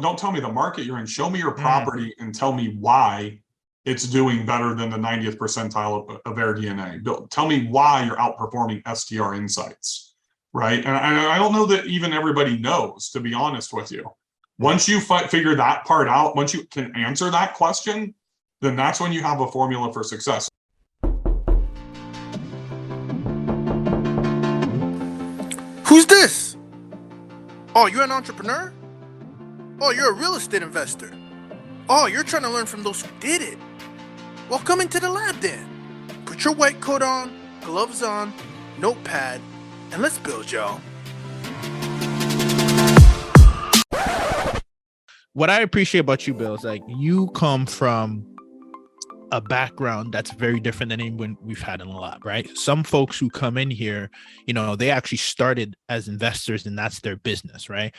Don't tell me the market you're in. Show me your Mm. property and tell me why it's doing better than the 90th percentile of Air DNA. Tell me why you're outperforming STR Insights, right? And I don't know that even everybody knows, to be honest with you. Once you figure that part out, once you can answer that question, then that's when you have a formula for success. Who's this? Oh, you're an entrepreneur? Oh, you're a real estate investor. Oh, you're trying to learn from those who did it. Well, come into the lab then. Put your white coat on, gloves on, notepad, and let's build, y'all. What I appreciate about you, Bill, is like you come from a background that's very different than anyone we've had in the lab, right? Some folks who come in here, they actually started as investors and that's their business, right?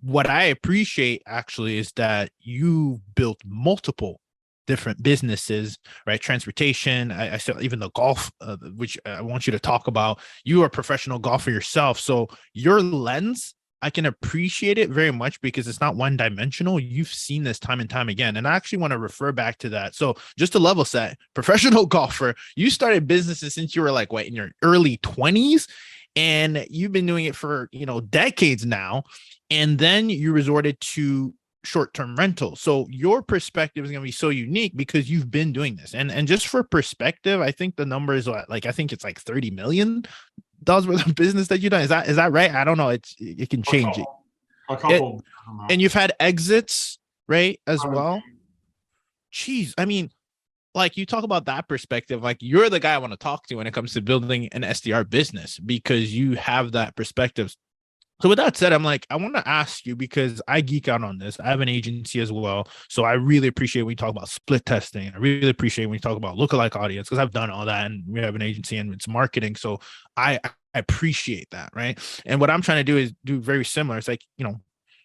What I appreciate actually is that you built multiple different businesses, right? Transportation, I said even the golf, which I want you to talk about. You are a professional golfer yourself. So your lens, I can appreciate it very much because it's not one dimensional. You've seen this time and time again. And I actually want to refer back to that. So just to level set, professional golfer, you started businesses since you were like, what, in your early 20s? And you've been doing it for, decades now. And then you resorted to short-term rental. So your perspective is going to be so unique because you've been doing this. And just for perspective, I think the number is I think it's like $30 million worth of business that you've done. Is that right? I don't know. It can change a couple. And you've had exits, right, as well. Jeez, I mean, like you talk about that perspective, like you're the guy I want to talk to when it comes to building an SDR business because you have that perspective. So with that said, I'm like, I want to ask you because I geek out on this. I have an agency as well. So I really appreciate when you talk about split testing. I really appreciate when you talk about lookalike audience because I've done all that and we have an agency and it's marketing. So I appreciate that, right? And what I'm trying to do is do very similar. It's like,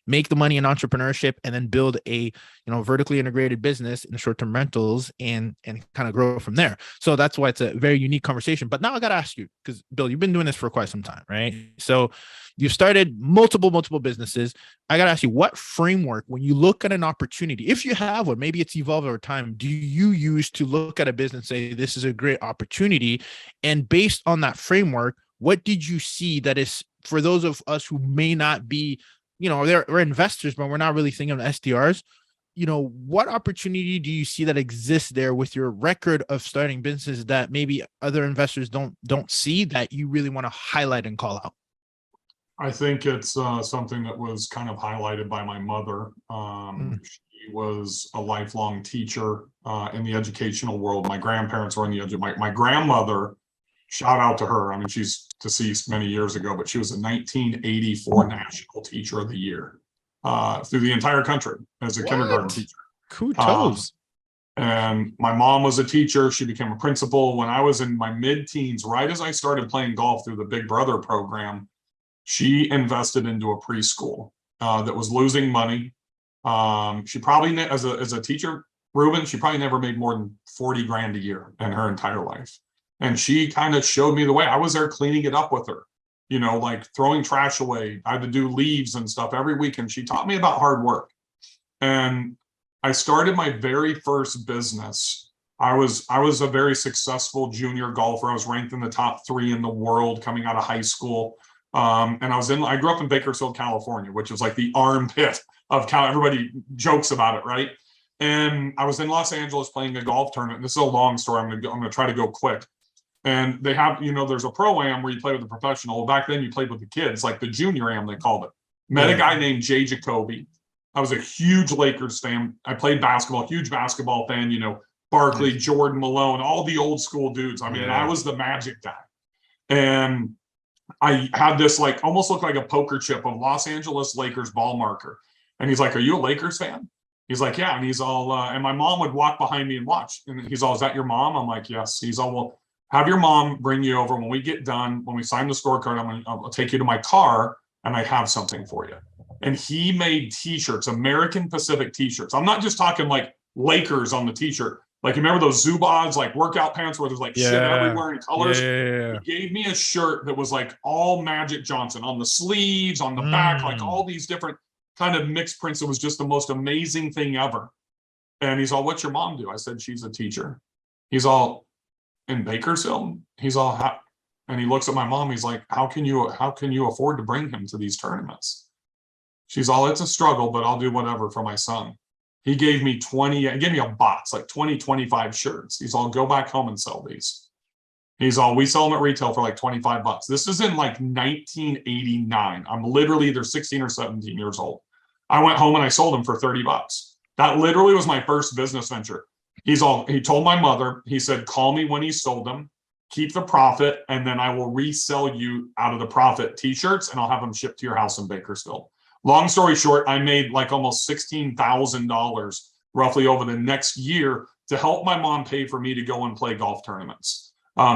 make the money in entrepreneurship and then build a vertically integrated business in short-term rentals and kind of grow from there. So that's why it's a very unique conversation. But now I got to ask you, because Bill, you've been doing this for quite some time, right? So you've started multiple businesses. I got to ask you, what framework, when you look at an opportunity, if you have one, maybe it's evolved over time, do you use to look at a business and say, this is a great opportunity? And based on that framework, what did you see that is, for those of us who may not be, we're investors, but we're not really thinking of SDRs. What opportunity do you see that exists there with your record of starting businesses that maybe other investors don't see that you really want to highlight and call out? I think it's something that was kind of highlighted by my mother. She was a lifelong teacher in the educational world. My grandparents were in the my grandmother, shout out to her. I mean, she's deceased many years ago, but she was a 1984 National Teacher of the Year through the entire country as a kindergarten teacher. Kudos. And my mom was a teacher. She became a principal when I was in my mid-teens, right as I started playing golf through the Big Brother program. She invested into a preschool that was losing money. She probably, as a teacher, Ruben, she probably never made more than 40 grand a year in her entire life. And she kind of showed me the way. I was there cleaning it up with her, like throwing trash away. I had to do leaves and stuff every week. And she taught me about hard work. And I started my very first business. I was a very successful junior golfer. I was ranked in the top 3 in the world coming out of high school. And I grew up in Bakersfield, California, which was like the armpit of Cal. Everybody jokes about it, right? And I was in Los Angeles playing a golf tournament. This is a long story. I'm going to try to go quick. And they have, there's a pro-am where you play with a professional. Back then you played with the kids, like the junior am, they called it. Met a guy named Jay Jacoby. I was a huge Lakers fan. I played basketball, huge basketball fan, Barkley, Jordan, Malone, all the old school dudes. I mean, I was the Magic guy. And I had this almost looked like a poker chip of Los Angeles Lakers ball marker. And he's like, are you a Lakers fan? He's like, yeah. And he's all, and my mom would walk behind me and watch. And he's all, is that your mom? I'm like, yes. He's all, well, have your mom bring you over when we get done. When we sign the scorecard, I'll take you to my car and I have something for you. And he made t-shirts, American Pacific t-shirts. I'm not just talking like Lakers on the t-shirt. Like, you remember those Zubaz, like workout pants where there's shit everywhere in colors? Yeah. He gave me a shirt that was like all Magic Johnson on the sleeves, on the back, like all these different. kind of mixed prints. It was just the most amazing thing ever. And he's all, what's your mom do? I said, she's a teacher. He's all, in Bakersfield? He's all, and he looks at my mom. He's like, how can you afford to bring him to these tournaments? She's all, it's a struggle, but I'll do whatever for my son. He gave me a box, like 20, 25 shirts. He's all, go back home and sell these. He's all, we sell them at retail for like 25 bucks. This is in like 1989. I'm literally either 16 or 17 years old. I went home and I sold them for 30 bucks. That literally was my first business venture. He told my mother, he said, call me when he sold them, keep the profit, and then I will resell you out of the profit t-shirts and I'll have them shipped to your house in Bakersfield. Long story short, I made like almost $16,000 roughly over the next year to help my mom pay for me to go and play golf tournaments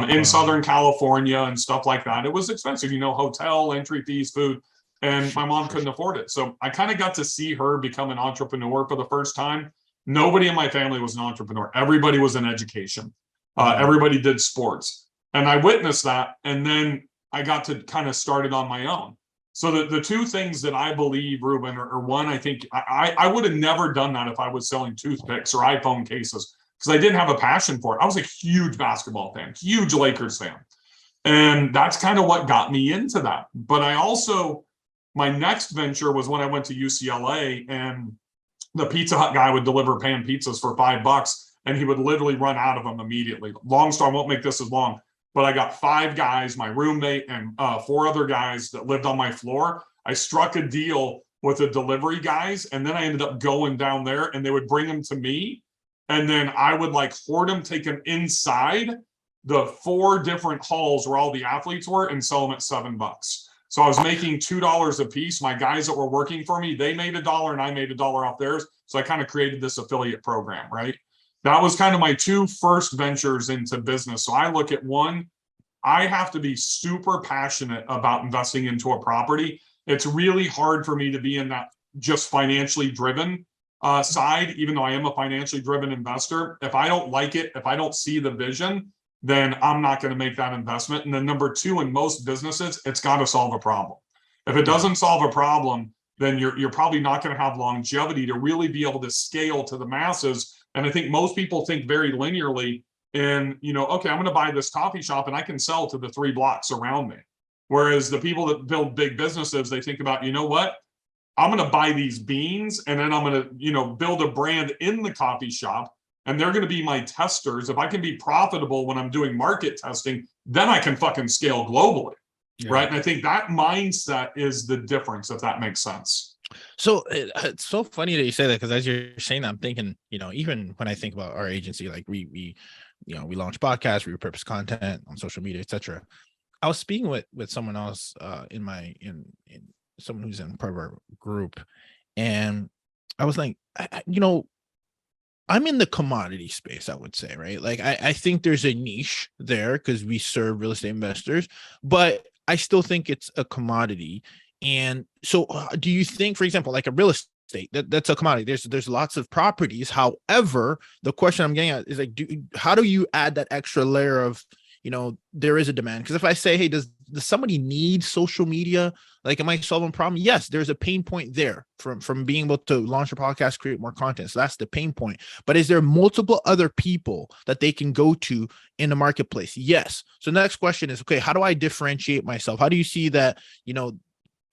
in Southern California and stuff like that. It was expensive, hotel, entry fees, food, and my mom couldn't afford it. So I kind of got to see her become an entrepreneur for the first time. Nobody in my family was an entrepreneur. Everybody was in education. Everybody did sports. And I witnessed that. And then I got to kind of start it on my own. So the two things that I believe, Ruben, are one, I think I would have never done that if I was selling toothpicks or iPhone cases, because I didn't have a passion for it. I was a huge basketball fan, huge Lakers fan. And that's kind of what got me into that. But my next venture was when I went to UCLA, and the Pizza Hut guy would deliver pan pizzas for $5, and he would literally run out of them immediately. Long story, I won't make this as long, but I got 5 guys, my roommate and 4 other guys that lived on my floor. I struck a deal with the delivery guys, and then I ended up going down there, and they would bring them to me, and then I would like hoard them, take them inside the 4 different halls where all the athletes were, and sell them at $7. So I was making $2 a piece. My guys that were working for me, they made $1 and I made $1 off theirs. So I kind of created this affiliate program, right? That was kind of my 2 first ventures into business. So I look at one, I have to be super passionate about investing into a property. It's really hard for me to be in that just financially driven side, even though I am a financially driven investor. If I don't like it, if I don't see the vision, then I'm not going to make that investment. And then number 2, in most businesses, it's got to solve a problem. If it doesn't solve a problem, then you're probably not going to have longevity to really be able to scale to the masses. And I think most people think very linearly in, okay, I'm going to buy this coffee shop and I can sell to the 3 blocks around me. Whereas the people that build big businesses, they think about, what? I'm going to buy these beans and then I'm going to, build a brand in the coffee shop. And they're going to be my testers. If I can be profitable when I'm doing market testing, then I can fucking scale globally. Yeah. Right. And I think that mindset is the difference, if that makes sense. So it's so funny that you say that, because as you're saying that, I'm thinking, even when I think about our agency, like we launch podcasts, we repurpose content on social media, etc. I was speaking with someone else in someone who's in part of our group, and I was like, I'm in the commodity space, I would say, right? Like, I think there's a niche there because we serve real estate investors, but I still think it's a commodity. And so do you think, for example, like a real estate, that's a commodity. There's lots of properties. However, the question I'm getting at is like, how do you add that extra layer of, there is a demand? Because if I say, hey, does somebody need social media? Like, am I solving a problem? Yes, there's a pain point there from being able to launch a podcast, create more content. So that's the pain point. But is there multiple other people that they can go to in the marketplace? Yes. So the next question is, okay, how do I differentiate myself? How do you see that,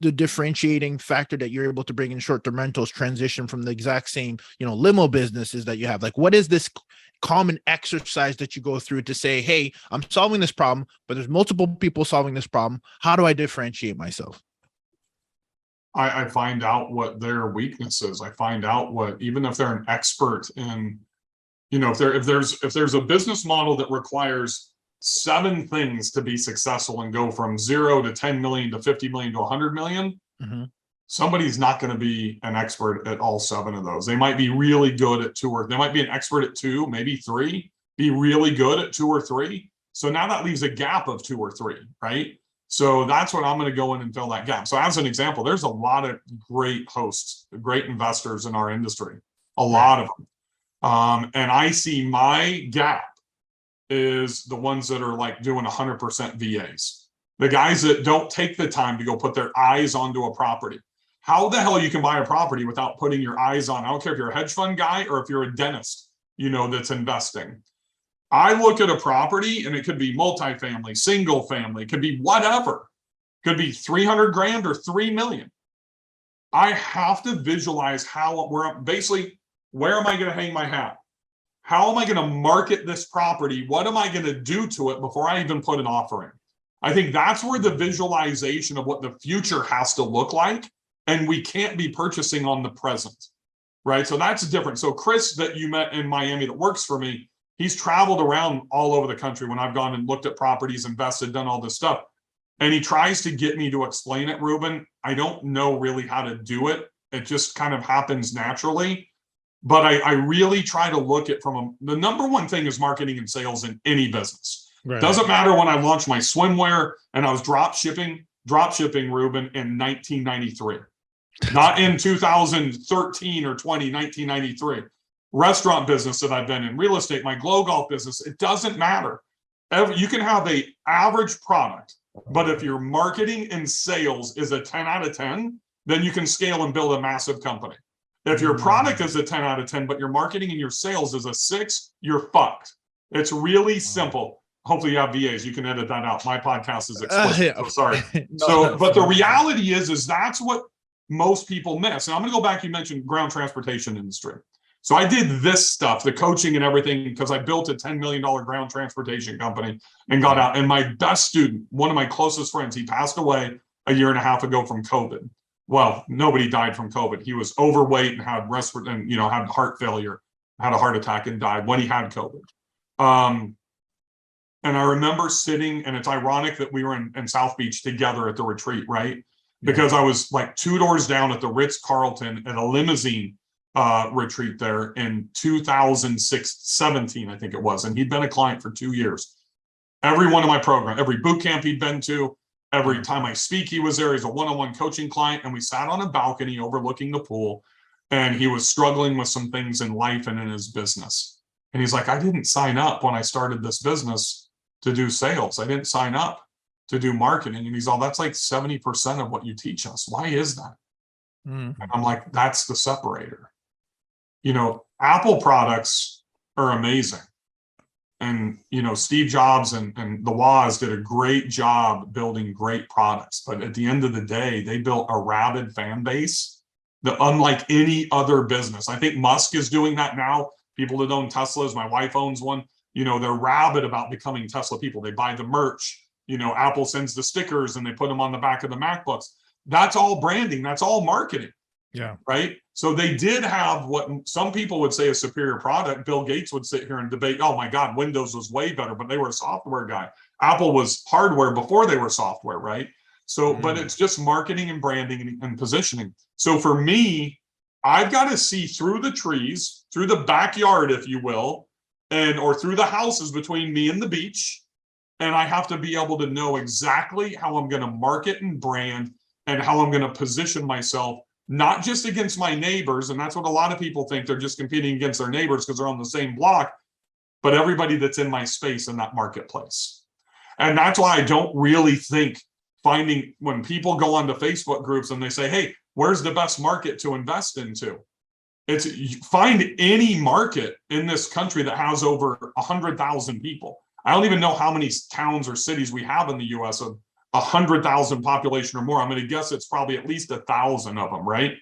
the differentiating factor that you're able to bring in short-term rentals transition from the exact same, limo businesses that you have? Like, what is this common exercise that you go through to say, hey, I'm solving this problem, but there's multiple people solving this problem. How do I differentiate myself? I find out what their weakness is. I find out what, even if they're an expert in, if there's a business model that requires 7 things to be successful and go from 0 to 10 million to 50 million to 100 million, somebody's not going to be an expert at all 7 of those. They might be really good at 2, or they might be an expert at 2, maybe 3, be really good at 2 or 3. So now that leaves a gap of 2 or 3, right? So that's what I'm going to go in and fill that gap. So as an example, there's a lot of great hosts, great investors in our industry, a lot of them. And I see my gap is the ones that are like doing 100% VAs. The guys that don't take the time to go put their eyes onto a property. how the hell you can buy a property without putting your eyes on, I don't care if you're a hedge fund guy or if you're a dentist, that's investing. I look at a property and it could be multifamily, single family, it could be whatever, could be 300 grand or 3 million. I have to visualize where am I going to hang my hat? How am I going to market this property? What am I going to do to it before I even put an offer in? I think that's where the visualization of what the future has to look like. And we can't be purchasing on the present, right? So that's different. So Chris that you met in Miami that works for me, he's traveled around all over the country when I've gone and looked at properties, invested, done all this stuff. And he tries to get me to explain it, Ruben. I don't know really how to do it. It just kind of happens naturally. But I really try to look at the number one thing is marketing and sales in any business. Right. Doesn't matter when I launched my swimwear and I was drop shipping, Ruben, in 1993. Not in 2013 or 1993. Restaurant business that I've been in, real estate, my glow golf business, it doesn't matter. You can have an average product, but if your marketing and sales is a 10 out of 10, then you can scale and build a massive company. If your product is a 10 out of 10, but your marketing and your sales is a 6, you're fucked. It's really simple. Hopefully you have VAs. You can edit that out. My podcast is explicit. So sorry. But the reality is that's what most people miss. And I'm going to go back. You mentioned ground transportation industry. So I did this stuff, the coaching and everything, because I built a $10 million ground transportation company and got out. And my best student, one of my closest friends, he passed away a year and a half ago from COVID. Well, nobody died from COVID. He was overweight and had had heart failure, had a heart attack and died when he had COVID. And I remember sitting, and it's ironic that we were in South Beach together at the retreat, right? Because I was like 2 doors down at the Ritz-Carlton at a limousine retreat there in 2017, I think it was. And he'd been a client for 2 years. Every one of my program, every boot camp he'd been to, every time I speak, he was there. He's a one-on-one coaching client. And we sat on a balcony overlooking the pool. And he was struggling with some things in life and in his business. And he's like, I didn't sign up when I started this business to do sales. I didn't sign up to do marketing. And he's all, that's like 70% of what you teach us. Why is that? And I'm like, that's the separator. Apple products are amazing. And, Steve Jobs and the Woz did a great job building great products. But at the end of the day, they built a rabid fan base that unlike any other business. I think Musk is doing that now. People that own Teslas, my wife owns one, they're rabid about becoming Tesla people. They buy the merch, Apple sends the stickers and they put them on the back of the MacBooks. That's all branding. That's all marketing. Yeah. Right. So they did have what some people would say a superior product. Bill Gates would sit here and debate, oh my God, Windows was way better, but they were a software guy. Apple was hardware before they were software, right? So, but it's just marketing and branding and positioning. So for me, I've got to see through the trees, through the backyard, if you will, or through the houses between me and the beach. And I have to be able to know exactly how I'm going to market and brand and how I'm going to position myself, not just against my neighbors. And that's what a lot of people think. They're just competing against their neighbors because they're on the same block, but everybody that's in my space in that marketplace. And that's why I don't really think when people go onto Facebook groups and they say, hey, where's the best market to invest into? It's find any market in this country that has over 100,000 people. I don't even know how many towns or cities we have in the US of 100,000 population or more. I'm going to guess it's probably at least 1,000 of them, right?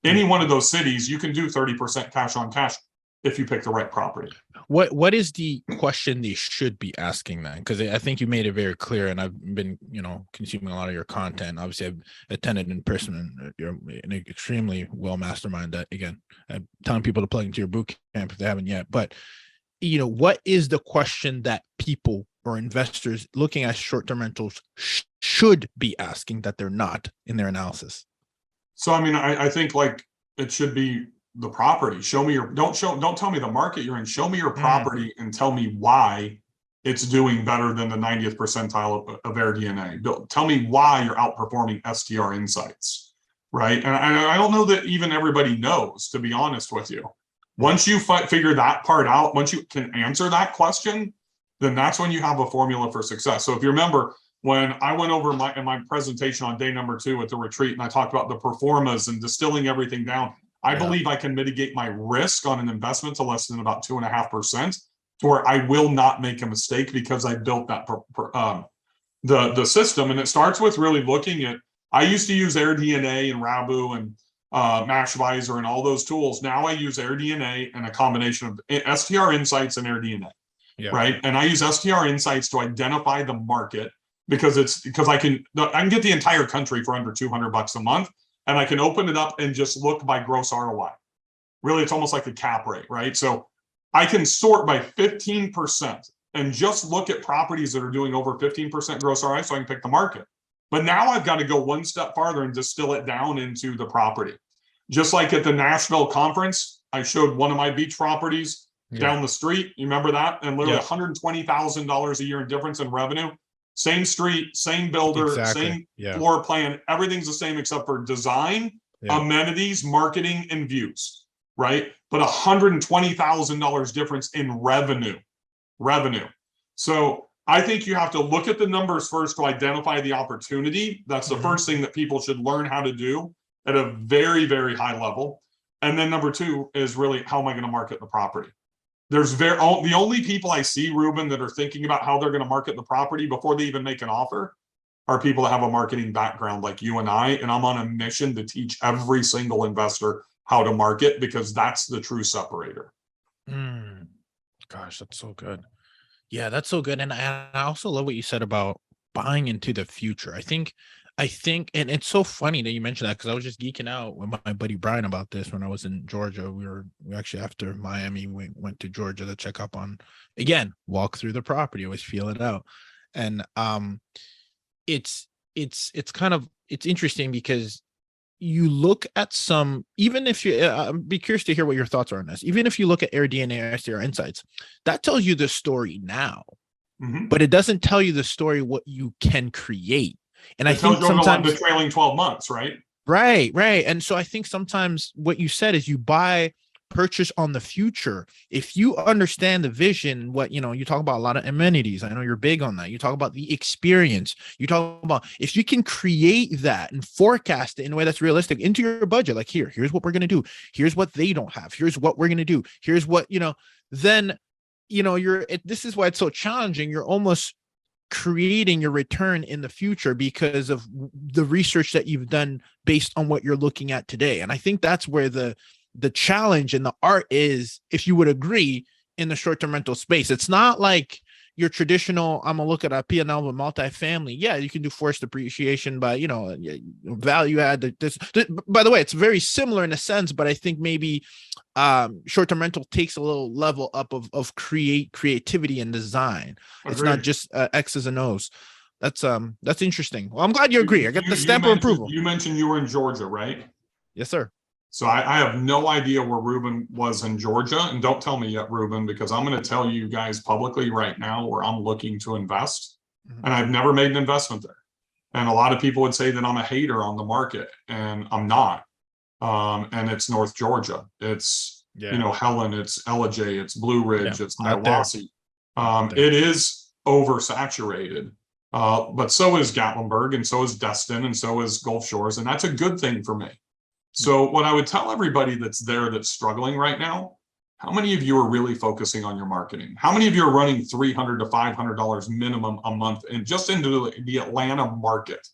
Any one of those cities, you can do 30% cash on cash if you pick the right property. What is the question they should be asking then? Because I think you made it very clear, and I've been, consuming a lot of your content. Obviously, I've attended in person, and you're an extremely well mastermind. That again, I'm telling people to plug into your boot camp if they haven't yet. But what is the question that people or investors looking at short-term rentals should be asking that they're not in their analysis? So, I think like it should be the property. Don't tell me the market you're in. Show me your property and tell me why it's doing better than the 90th percentile of AirDNA. Tell me why you're outperforming STR Insights, right? And I don't know that even everybody knows, to be honest with you. Once you figure that part out, once you can answer that question, then that's when you have a formula for success. So if you remember, when I went over in my presentation on day number 2 at the retreat, and I talked about the performas and distilling everything down, I believe I can mitigate my risk on an investment to less than about 2.5%, to where I will not make a mistake because I built that the system. And it starts with really looking at, I used to use AirDNA and Rabu and Mashvisor and all those tools. Now I use AirDNA and a combination of STR Insights and AirDNA, right? And I use STR Insights to identify the market because I can get the entire country for under $200 a month, and I can open it up and just look by gross ROI. Really, it's almost like a cap rate, right? So I can sort by 15% and just look at properties that are doing over 15% gross ROI so I can pick the market. But now I've got to go one step farther and distill it down into the property. Just like at the Nashville conference, I showed one of my beach properties down the street. You remember that? And literally $120,000 a year in difference in revenue. Same street, same builder, same floor plan. Everything's the same except for design, amenities, marketing, and views, right? But $120,000 difference in revenue. So I think you have to look at the numbers first to identify the opportunity. That's the first thing that people should learn how to do at a very, very high level. And then number 2 is really, how am I going to market the property? The only people I see, Ruben, that are thinking about how they're going to market the property before they even make an offer are people that have a marketing background like you and I. And I'm on a mission to teach every single investor how to market, because that's the true separator. Gosh, that's so good. Yeah, that's so good. And I also love what you said about buying into the future. I think, and it's so funny that you mentioned that, because I was just geeking out with my buddy Brian about this when I was in Georgia. We actually, after Miami, we went to Georgia to check up on, again, walk through the property, always feel it out. And it's interesting because you look at some, even if you, be curious to hear what your thoughts are on this. Even if you look at AirDNA or STR Insights, that tells you the story now, but it doesn't tell you the story what you can create. And I think sometimes the trailing 12 months, right? Right. And so I think sometimes what you said is you purchase on the future. If you understand the vision, you talk about a lot of amenities. I know you're big on that. You talk about the experience. You talk about, if you can create that and forecast it in a way that's realistic into your budget, like here's what we're going to do. Here's what they don't have. Here's what we're going to do. Here's what, then, this is why it's so challenging. You're almost creating your return in the future because of the research that you've done based on what you're looking at today. And I think that's where the challenge and the art is, if you would agree, in the short-term rental space. It's not like your traditional, I'm gonna look at a P&L of a multifamily. Yeah, you can do forced appreciation by, value add. By the way, it's very similar in a sense, but I think maybe short-term rental takes a little level up of creativity and design. Agreed. It's not just X's and O's. That's interesting. Well, I'm glad you agree. I got the stamp of approval. You mentioned you were in Georgia, right? Yes, sir. So I have no idea where Ruben was in Georgia, and don't tell me yet, Ruben, because I'm going to tell you guys publicly right now where I'm looking to invest, and I've never made an investment there. And a lot of people would say that I'm a hater on the market, and I'm not. And it's North Georgia. It's Helen, it's LJ, it's Blue Ridge, it's Hiawassee. It is oversaturated, but so is Gatlinburg, and so is Destin, and so is Gulf Shores, and that's a good thing for me. So what I would tell everybody that's struggling right now, how many of you are really focusing on your marketing? How many of you are running $300 to $500 minimum a month and just into the Atlanta market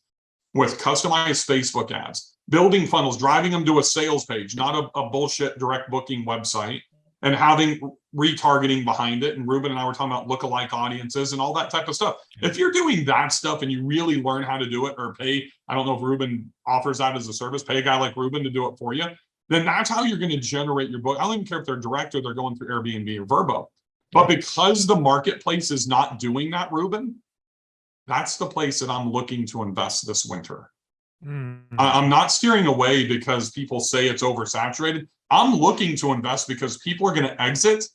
with customized Facebook ads, building funnels, driving them to a sales page, not a bullshit direct booking website, and having retargeting behind it? And Ruben and I were talking about lookalike audiences and all that type of stuff. If you're doing that stuff and you really learn how to do it, or pay, I don't know if Ruben offers that as a service, pay a guy like Ruben to do it for you, then that's how you're going to generate your book. I don't even care if they're direct or they're going through Airbnb or Vrbo. But because the marketplace is not doing that, Ruben, that's the place that I'm looking to invest this winter. I'm not steering away because people say it's oversaturated. I'm looking to invest because people are going to exit,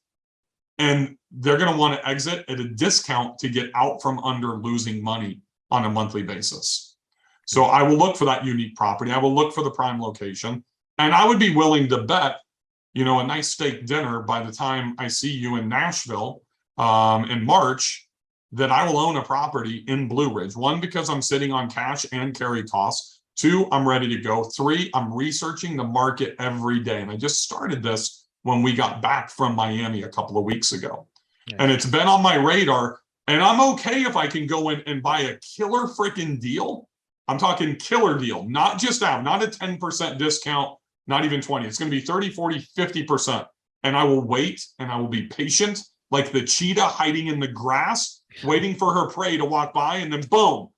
and they're going to want to exit at a discount to get out from under losing money on a monthly basis. So I will look for that unique property. I will look for the prime location, and I would be willing to bet, a nice steak dinner by the time I see you in Nashville in March, that I will own a property in Blue Ridge. One, because I'm sitting on cash and carry costs. Two, I'm ready to go. Three, I'm researching the market every day. And I just started this when we got back from Miami a couple of weeks ago. Yeah. And it's been on my radar. And I'm okay if I can go in and buy a killer freaking deal. I'm talking killer deal, not just out, not a 10% discount, not even 20. It's going to be 30, 40, 50%. And I will wait and I will be patient, like the cheetah hiding in the grass, waiting for her prey to walk by, and then boom,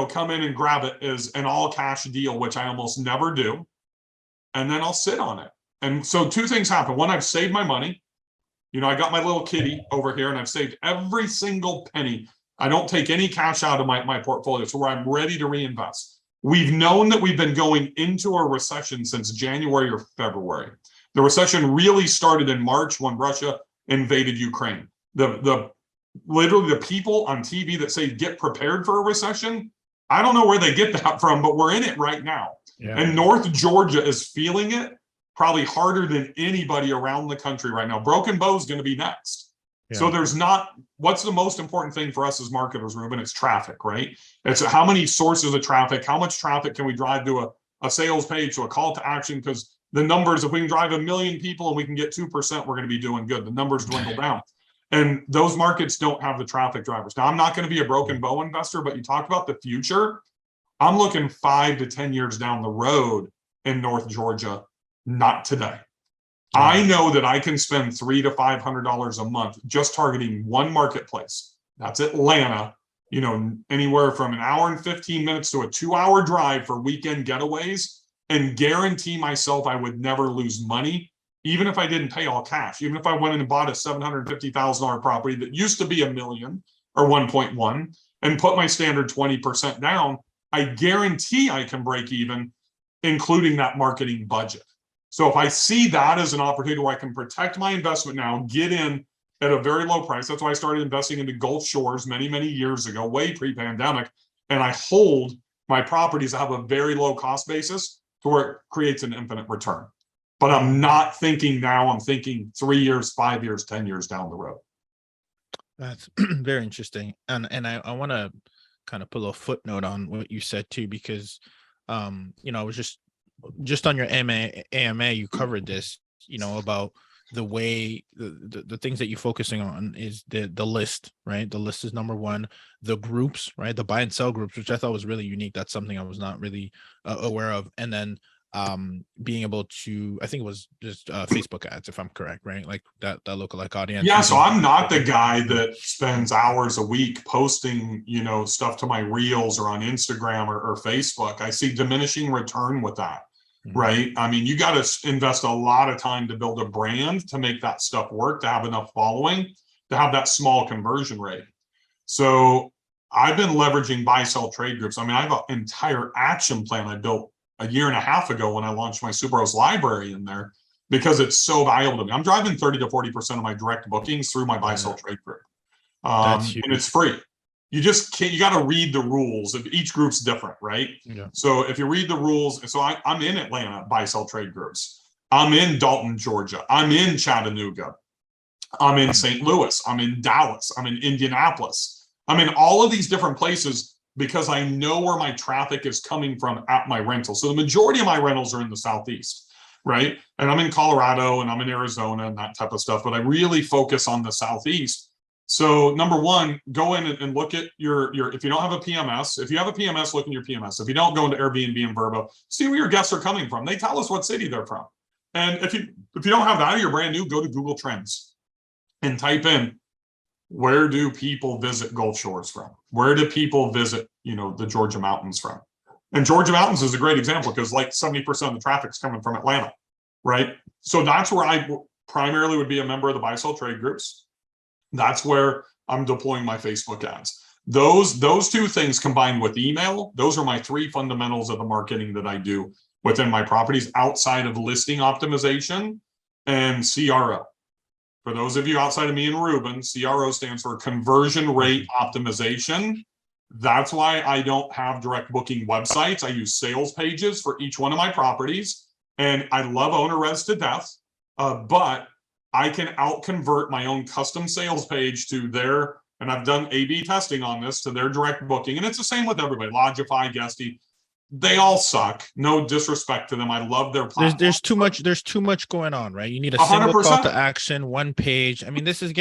come in and grab it as an all cash deal, which I almost never do. And then I'll sit on it. And so two things happen. One, I've saved my money. I got my little kitty over here and I've saved every single penny. I don't take any cash out of my portfolio, so where I'm ready to reinvest. We've known that we've been going into a recession since January or February. The recession really started in March when Russia invaded Ukraine. Literally the people on TV that say get prepared for a recession, I don't know where they get that from, but we're in it right now. Yeah. And North Georgia is feeling it probably harder than anybody around the country right now. Broken Bow is going to be next. Yeah. So what's the most important thing for us as marketers, Ruben? It's traffic, right? It's how many sources of traffic, how much traffic can we drive to a sales page, to a call to action? Because the numbers, if we can drive 1 million people and we can get 2%, we're going to be doing good. The numbers dwindle down. And those markets don't have the traffic drivers. Now, I'm not going to be a Broken Bow investor, but you talk about the future. I'm looking 5 to 10 years down the road in North Georgia, not today. I know that I can spend $300 to $500 a month just targeting one marketplace. That's Atlanta, anywhere from 1 hour and 15 minutes to a 2-hour drive for weekend getaways, and guarantee myself I would never lose money, even if I didn't pay all cash. Even if I went in and bought a $750,000 property that used to be $1 million or 1.1 and put my standard 20% down, I guarantee I can break even, including that marketing budget. So if I see that as an opportunity where I can protect my investment now, get in at a very low price. That's why I started investing into Gulf Shores many, many years ago, way pre-pandemic. And I hold my properties that have a very low cost basis to where it creates an infinite return. But I'm not thinking now, I'm thinking 3 years, 5 years, 10 years down the road. That's very interesting. And I want to kind of put a footnote on what you said too, because, I was just on your AMA, you covered this, about the way the things that you're focusing on is the list, right? The list is number one. The groups, right? The buy and sell groups, which I thought was really unique. That's something I was not really aware of. And then being able to, I think it was just Facebook ads, if I'm correct, right? Like that lookalike audience. Yeah, so I'm not the guy that spends hours a week posting, stuff to my reels or on Instagram or Facebook. I see diminishing return with that. Right. I mean, you got to invest a lot of time to build a brand, to make that stuff work, to have enough following, to have that small conversion rate. So I've been leveraging buy, sell trade groups. I mean, I have an entire action plan I built 1.5 years ago when I launched my Subarus library in there, because it's so valuable to me. I'm driving 30 to 40% of my direct bookings through my buy, sell trade group. And it's free. You just can't, you got to read the rules. Each group's different, right? Yeah. So if you read the rules, so I'm in Atlanta, buy, sell trade groups. I'm in Dalton, Georgia. I'm in Chattanooga. I'm in St. Louis. I'm in Dallas. I'm in Indianapolis. I'm in all of these different places because I know where my traffic is coming from at my rental. So the majority of my rentals are in the Southeast, right? And I'm in Colorado and I'm in Arizona and that type of stuff, but I really focus on the Southeast. So number one, go in and look at your, if you don't have a PMS, if you have a PMS, look in your PMS. If you don't, go into Airbnb and Vrbo, see where your guests are coming from. They tell us what city they're from. And if you don't have that or you're brand new, go to Google Trends and type in, where do people visit Gulf Shores from? Where do people visit, the Georgia mountains from? And Georgia mountains is a great example because like 70% of the traffic's coming from Atlanta, right? So that's where I primarily would be a member of the buy, sell trade groups. That's where I'm deploying my Facebook ads. Those two things combined with email, those are my 3 fundamentals of the marketing that I do within my properties outside of listing optimization and CRO. For those of you outside of me and Ruben, CRO stands for conversion rate optimization. That's why I don't have direct booking websites. I use sales pages for each one of my properties. And I love owner res to death, but I can out convert my own custom sales page to their and I've done A/B testing on this to their direct booking, and it's the same with everybody, Lodgify, Guesty. They all suck. No disrespect to them. I love their platform. There's too much going on, right? You need a single 100%. call to action, one page. I mean, this is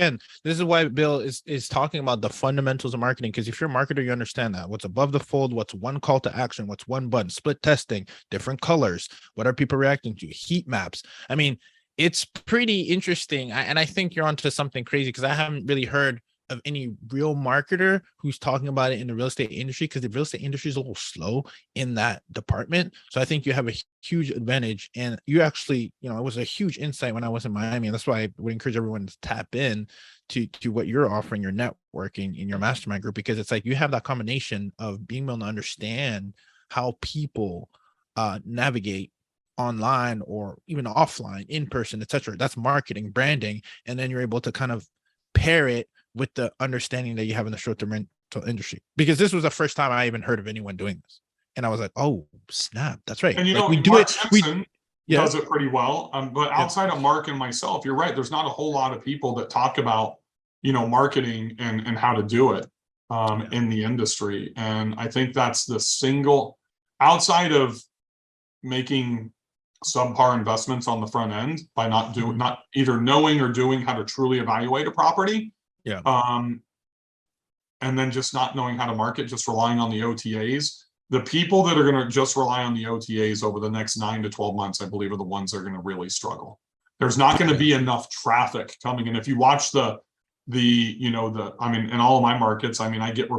why Bill is talking about the fundamentals of marketing. Because if you're a marketer, you understand that what's above the fold, what's one call to action, what's one button, split testing, different colors, what are people reacting to, heat maps. I mean, it's pretty interesting. And I think you're onto something crazy, because I haven't really heard of any real marketer who's talking about it in the real estate industry, because the real estate industry is a little slow in that department. So I think you have a huge advantage, and you actually, it was a huge insight when I was in Miami, and that's why I would encourage everyone to tap in to what you're offering, your networking in your mastermind group, because it's like you have that combination of being able to understand how people navigate online or even offline, in person, etc. That's marketing, branding, and then you're able to kind of pair it with the understanding that you have in the short-term rental industry. Because this was the first time I even heard of anyone doing this, and I was like, "Oh snap, that's right." And we do Mark it. Simpson does it pretty well. But outside of Mark and myself, you're right. There's not a whole lot of people that talk about marketing and how to do it in the industry. And I think that's the single, outside of making subpar investments on the front end by not either knowing or doing how to truly evaluate a property. And then just not knowing how to market, just relying on the OTAs. The people that are going to just rely on the OTAs over the next 9 to 12 months, I believe, are the ones that are going to really struggle. There's not going to be enough traffic coming. And if you watch in all of my markets, I get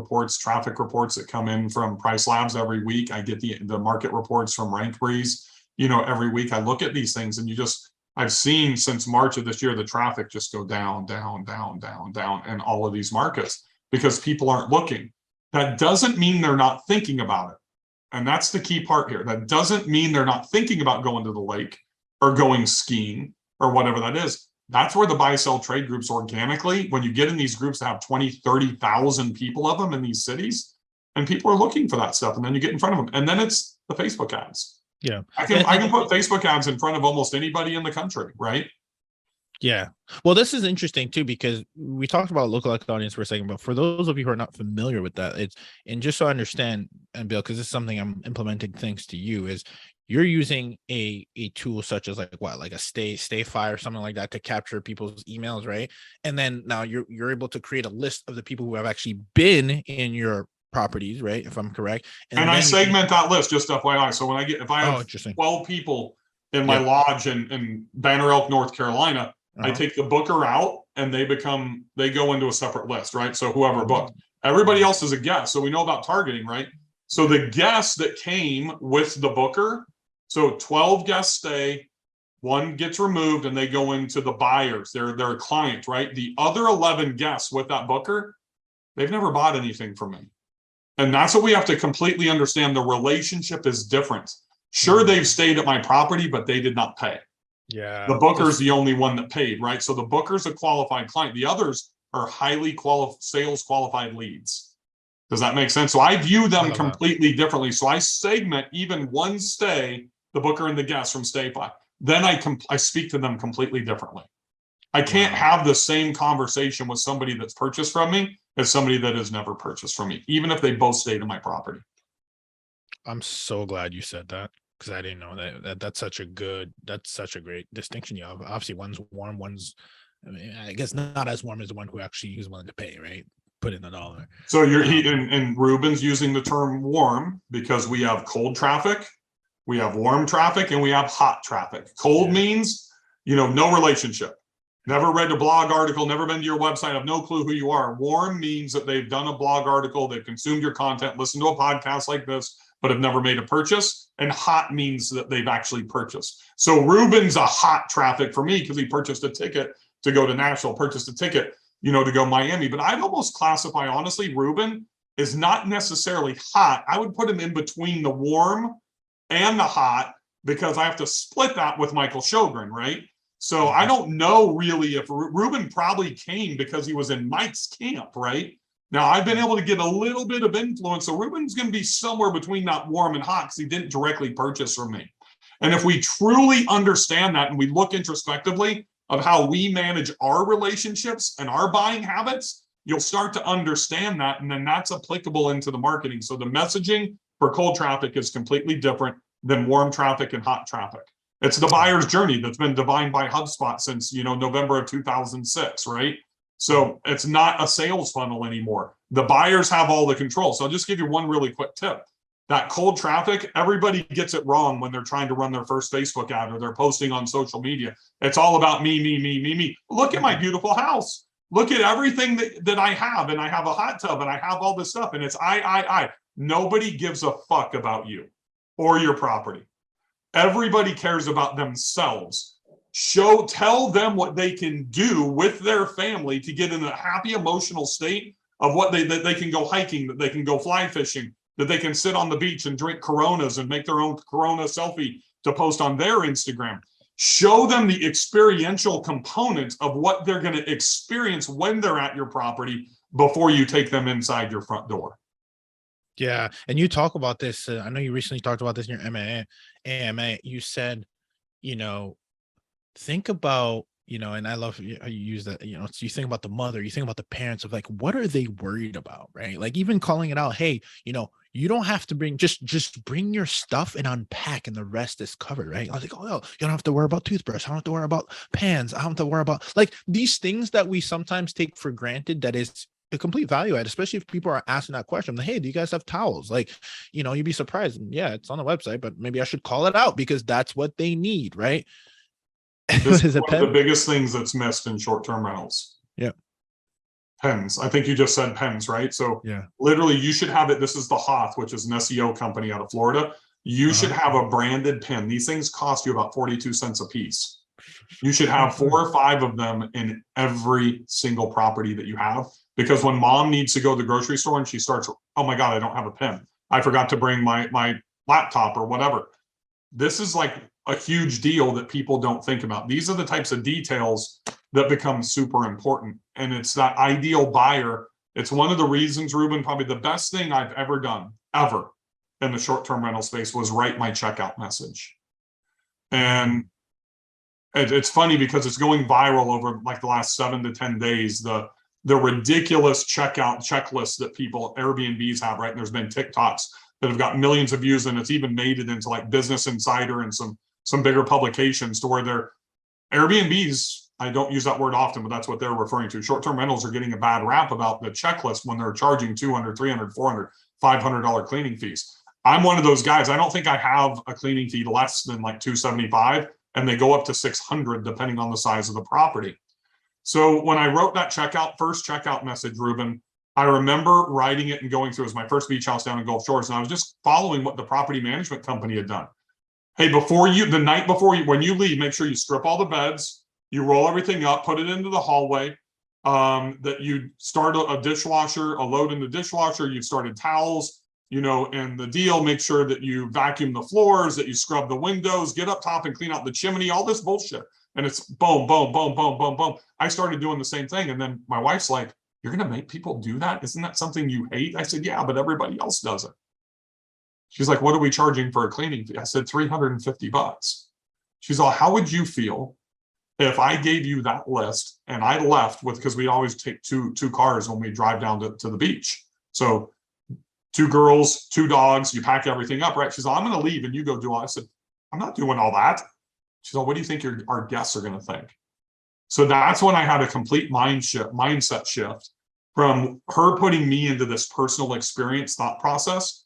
traffic reports that come in from Price Labs every week. I get the market reports from RankBreeze, every week. I look at these things, and I've seen since March of this year, the traffic just go down, down, down, down, down in all of these markets, because people aren't looking. That doesn't mean they're not thinking about it. And that's the key part here. That doesn't mean they're not thinking about going to the lake or going skiing or whatever that is. That's where the buy-sell trade groups organically, when you get in these groups that have 20, 30,000 people of them in these cities, and people are looking for that stuff, and then you get in front of them. And then it's the Facebook ads. Yeah. I can put Facebook ads in front of almost anybody in the country, right? Yeah. Well, this is interesting too, because we talked about lookalike audience for a second, but for those of you who are not familiar with that, and just so I understand, and Bill, because this is something I'm implementing thanks to you, is you're using a tool such as like a Stayfi or something like that to capture people's emails, right? And then now you're able to create a list of the people who have actually been in your properties, right? If I'm correct. And I segment that list, just FYI. So if I have 12 people in my lodge in Banner Elk, North Carolina, I take the booker out, and they go into a separate list, right? So whoever booked, everybody else is a guest. So we know about targeting, right? So the guests that came with the booker, so 12 guests stay, one gets removed, and they go into the buyers. They're a client, right? The other 11 guests with that booker, they've never bought anything from me. And that's what we have to completely understand. The relationship is different. Sure, they've stayed at my property, but they did not pay. Yeah. The booker's the only one that paid, right? So the booker's a qualified client. The others are highly sales qualified leads. Does that make sense? So I view them completely differently. So I segment even one stay, the booker and the guest from Stayfi. Then I speak to them completely differently. I can't have the same conversation with somebody that's purchased from me as somebody that has never purchased from me, even if they both stayed in my property. I'm so glad you said that, because I didn't know that. That's such a great distinction. You have obviously one's warm, one's, I guess, not as warm as the one who actually is willing to pay, right? Put in the dollar. So and Ruben's using the term warm because we have cold traffic, we have warm traffic, and we have hot traffic. Cold means, no relationship. Never read a blog article, never been to your website, have no clue who you are. Warm means that they've done a blog article, they've consumed your content, listened to a podcast like this, but have never made a purchase. And hot means that they've actually purchased. So Ruben's a hot traffic for me because he purchased a ticket to go to Nashville, purchased a ticket, to go Miami. But I'd almost classify, honestly, Ruben is not necessarily hot. I would put him in between the warm and the hot, because I have to split that with Michael Sjogren, right? So I don't know really if Ruben probably came because he was in Mike's camp, right? Now I've been able to get a little bit of influence. So Ruben's going to be somewhere between that warm and hot because he didn't directly purchase from me. And if we truly understand that and we look introspectively of how we manage our relationships and our buying habits, you'll start to understand that. And then that's applicable into the marketing. So the messaging for cold traffic is completely different than warm traffic and hot traffic. It's the buyer's journey that's been defined by HubSpot since, November of 2006, right? So it's not a sales funnel anymore. The buyers have all the control. So I'll just give you one really quick tip. That cold traffic, everybody gets it wrong when they're trying to run their first Facebook ad or they're posting on social media. It's all about me, me, me, me, me. Look at my beautiful house. Look at everything that I have. And I have a hot tub and I have all this stuff. And it's I. Nobody gives a fuck about you or your property. Everybody cares about themselves. Tell them what they can do with their family to get in a happy emotional state of what they can go hiking, that they can go fly fishing, that they can sit on the beach and drink Coronas and make their own Corona selfie to post on their Instagram. Show them the experiential component of what they're going to experience when they're at your property before you take them inside your front door. Yeah. And you talk about this. I know you recently talked about this in your AMA. You said, think about, and I love how you use that, so you think about the mother, you think about the parents of like, what are they worried about? Right. Like even calling it out. Hey, you don't have to bring, just bring your stuff and unpack and the rest is covered. Right. I was like, oh, no, you don't have to worry about toothbrush. I don't have to worry about pans. I don't have to worry about like these things that we sometimes take for granted. That is a complete value add, especially if people are asking that question. Like, hey, do you guys have towels? Like, you'd be surprised. And yeah, it's on the website, but maybe I should call it out because that's what they need. Right. This is one of the biggest things that's missed in short-term rentals. Yeah. Pens. I think you just said pens, right? So yeah, literally you should have it. This is the Hoth, which is an SEO company out of Florida. You should have a branded pen. These things cost you about 42 cents a piece. You should have 4 or 5 of them in every single property that you have. Because when mom needs to go to the grocery store and she starts, oh my God, I don't have a pen. I forgot to bring my laptop or whatever. This is like a huge deal that people don't think about. These are the types of details that become super important. And it's that ideal buyer. It's one of the reasons, Ruben, probably the best thing I've ever done, ever, in the short-term rental space was write my checkout message. And it's funny because it's going viral over like the last 7 to 10 days. The ridiculous checkout checklists that people, Airbnbs have, right? And there's been TikToks that have got millions of views, and it's even made it into like Business Insider and some bigger publications to where they're Airbnbs. I don't use that word often, but that's what they're referring to. Short-term rentals are getting a bad rap about the checklist when they're charging $200, $300, $400, $500 cleaning fees. I'm one of those guys. I don't think I have a cleaning fee less than like $275, and they go up to $600 depending on the size of the property. So when I wrote that first checkout message, Ruben, I remember writing it and going through. It was my first beach house down in Gulf Shores, and I was just following what the property management company had done. Hey, the night before when you leave, make sure you strip all the beds, you roll everything up, put it into the hallway, that you start a dishwasher, a load in the dishwasher, you've started towels, and the deal, make sure that you vacuum the floors, that you scrub the windows, get up top and clean out the chimney, all this bullshit. And it's boom, boom, boom, boom, boom, boom. I started doing the same thing. And then my wife's like, you're going to make people do that? Isn't that something you hate? I said, yeah, but everybody else does it. She's like, what are we charging for a cleaning fee? I said, $350. She's all, how would you feel if I gave you that list and I left because we always take two cars when we drive down to the beach. So 2 girls, 2 dogs, you pack everything up, right? She's all, I'm going to leave and you go do all. I said, I'm not doing all that. She's all, what do you think our guests are going to think? So that's when I had a complete mindset shift from her putting me into this personal experience thought process.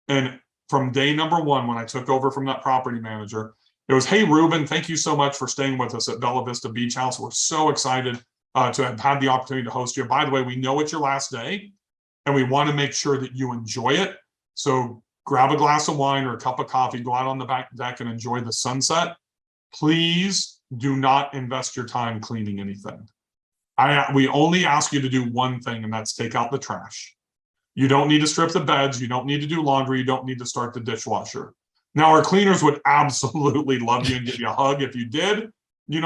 And from day number 1, when I took over from that property manager, it was, hey, Ruben, thank you so much for staying with us at Bella Vista Beach House. We're so excited to have had the opportunity to host you. By the way, we know it's your last day and we want to make sure that you enjoy it. So grab a glass of wine or a cup of coffee, go out on the back deck and enjoy the sunset. Please do not invest your time cleaning anything. We only ask you to do one thing, and that's take out the trash. You don't need to strip the beds. You don't need to do laundry. You don't need to start the dishwasher. Now, our cleaners would absolutely love you and give you a hug if you did,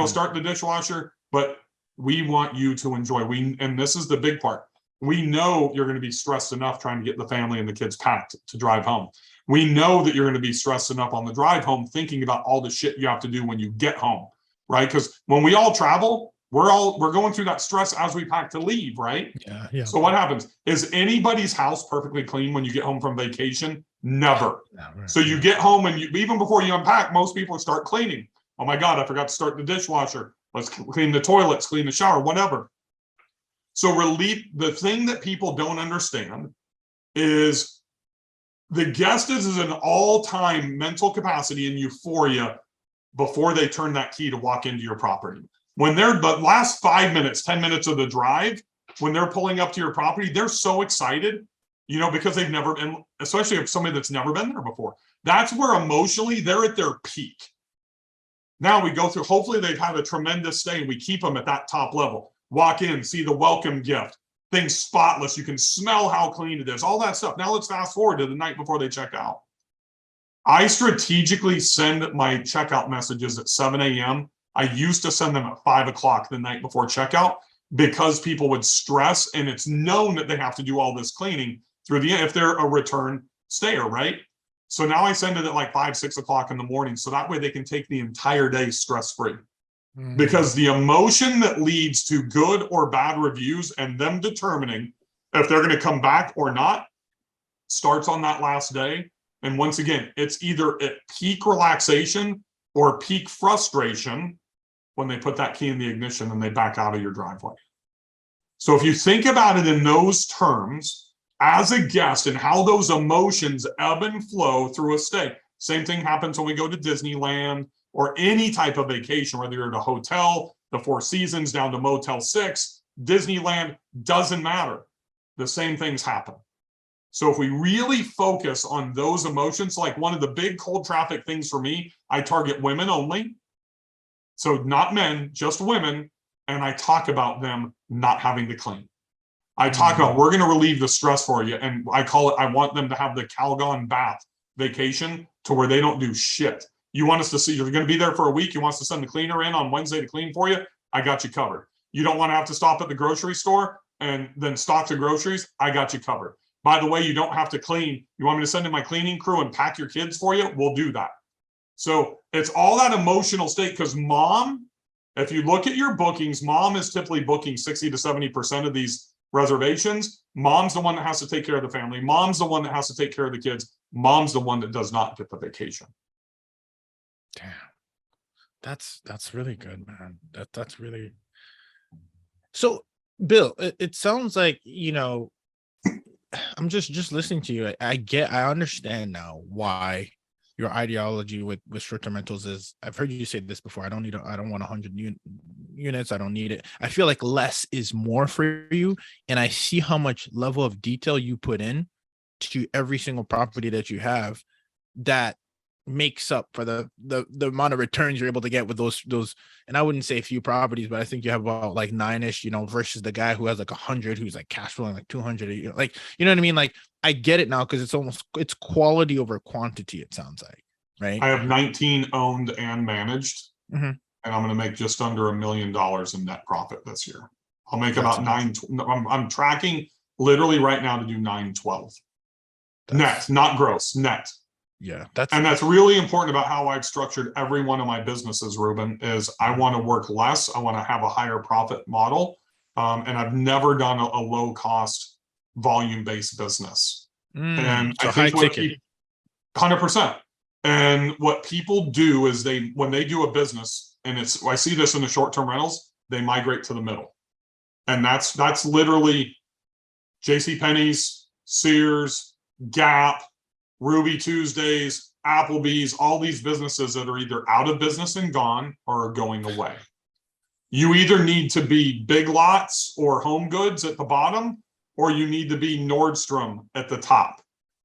start the dishwasher, but we want you to enjoy. And this is the big part. We know you're going to be stressed enough trying to get the family and the kids packed to drive home. We know that you're going to be stressed enough on the drive home thinking about all the shit you have to do when you get home, right? Because when we all travel, we're going through that stress as we pack to leave, right? Yeah. So what happens? Is anybody's house perfectly clean when you get home from vacation? Never. So you get home and even before you unpack, most people start cleaning. Oh my God, I forgot to start the dishwasher. Let's clean the toilets, clean the shower, whatever. So the thing that people don't understand is the guest is an all-time mental capacity and euphoria before they turn that key to walk into your property. When they're the last 5 minutes, 10 minutes of the drive, when they're pulling up to your property, they're so excited, because they've never been, especially if somebody that's never been there before. That's where emotionally they're at their peak. Now we go through, hopefully they've had a tremendous stay and we keep them at that top level. Walk in, see the welcome gift, things spotless. You can smell how clean it is, all that stuff. Now let's fast forward to the night before they check out. I strategically send my checkout messages at 7 a.m. I used to send them at 5 o'clock the night before checkout because people would stress, and it's known that they have to do all this cleaning if they're a return stayer, right? So now I send it at like 5, 6 o'clock in the morning. So that way they can take the entire day stress-free. Because the emotion that leads to good or bad reviews and them determining if they're going to come back or not starts on that last day. And once again, it's either at peak relaxation or peak frustration when they put that key in the ignition and they back out of your driveway. So if you think about it in those terms as a guest and how those emotions ebb and flow through a stay, same thing happens when we go to Disneyland or any type of vacation, whether you're at a hotel, the Four Seasons down to Motel 6, Disneyland, doesn't matter. The same things happen. So if we really focus on those emotions, like one of the big cold traffic things for me, I target women only. So not men, just women. And I talk about them not having to clean. I talk about, we're going to relieve the stress for you. And I call it, I want them to have the Calgon bath vacation to where they don't do shit. You want us to see, you're going to be there for a week. You want us to send the cleaner in on Wednesday to clean for you. I got you covered. You don't want to have to stop at the grocery store and then stock the groceries. I got you covered. By the way, you don't have to clean. You want me to send in my cleaning crew and pack your kids for you? We'll do that. So it's all that emotional state because mom, if you look at your bookings, mom is typically booking 60 to 70% of these reservations. Mom's the one that has to take care of the family. Mom's the one that has to take care of the kids. Mom's the one that does not get the vacation. Damn. That's really good, man. That's really. So, Bill, it sounds like, I'm just listening to you. I understand now why your ideology with short-term rentals is. I've heard you say this before. I don't want 100 units. I don't need it. I feel like less is more for you, and I see how much level of detail you put in to every single property that you have that makes up for the amount of returns you're able to get with those. And I wouldn't say a few properties, but I think you have about like 9-ish, versus the guy who has like 100, who's like cash flowing like 200, like, you know what I mean? Like, I get it now because it's quality over quantity, it sounds like, right? I have 19 owned and managed, and I'm going to make just under $1 million in net profit this year. I'll make about I'm tracking literally right now to do 912 net, not gross, net. Yeah, that's really important about how I've structured every one of my businesses, Ruben, is I want to work less. I want to have a higher profit model. And I've never done a low cost volume-based business. And so I think high ticket. 100%. And what people do is when they do a business, and I see this in the short-term rentals, they migrate to the middle. And that's literally JCPenney's, Sears, Gap, Ruby Tuesdays, Applebee's, all these businesses that are either out of business and gone or are going away. You either need to be Big Lots or Home Goods at the bottom, or you need to be Nordstrom at the top.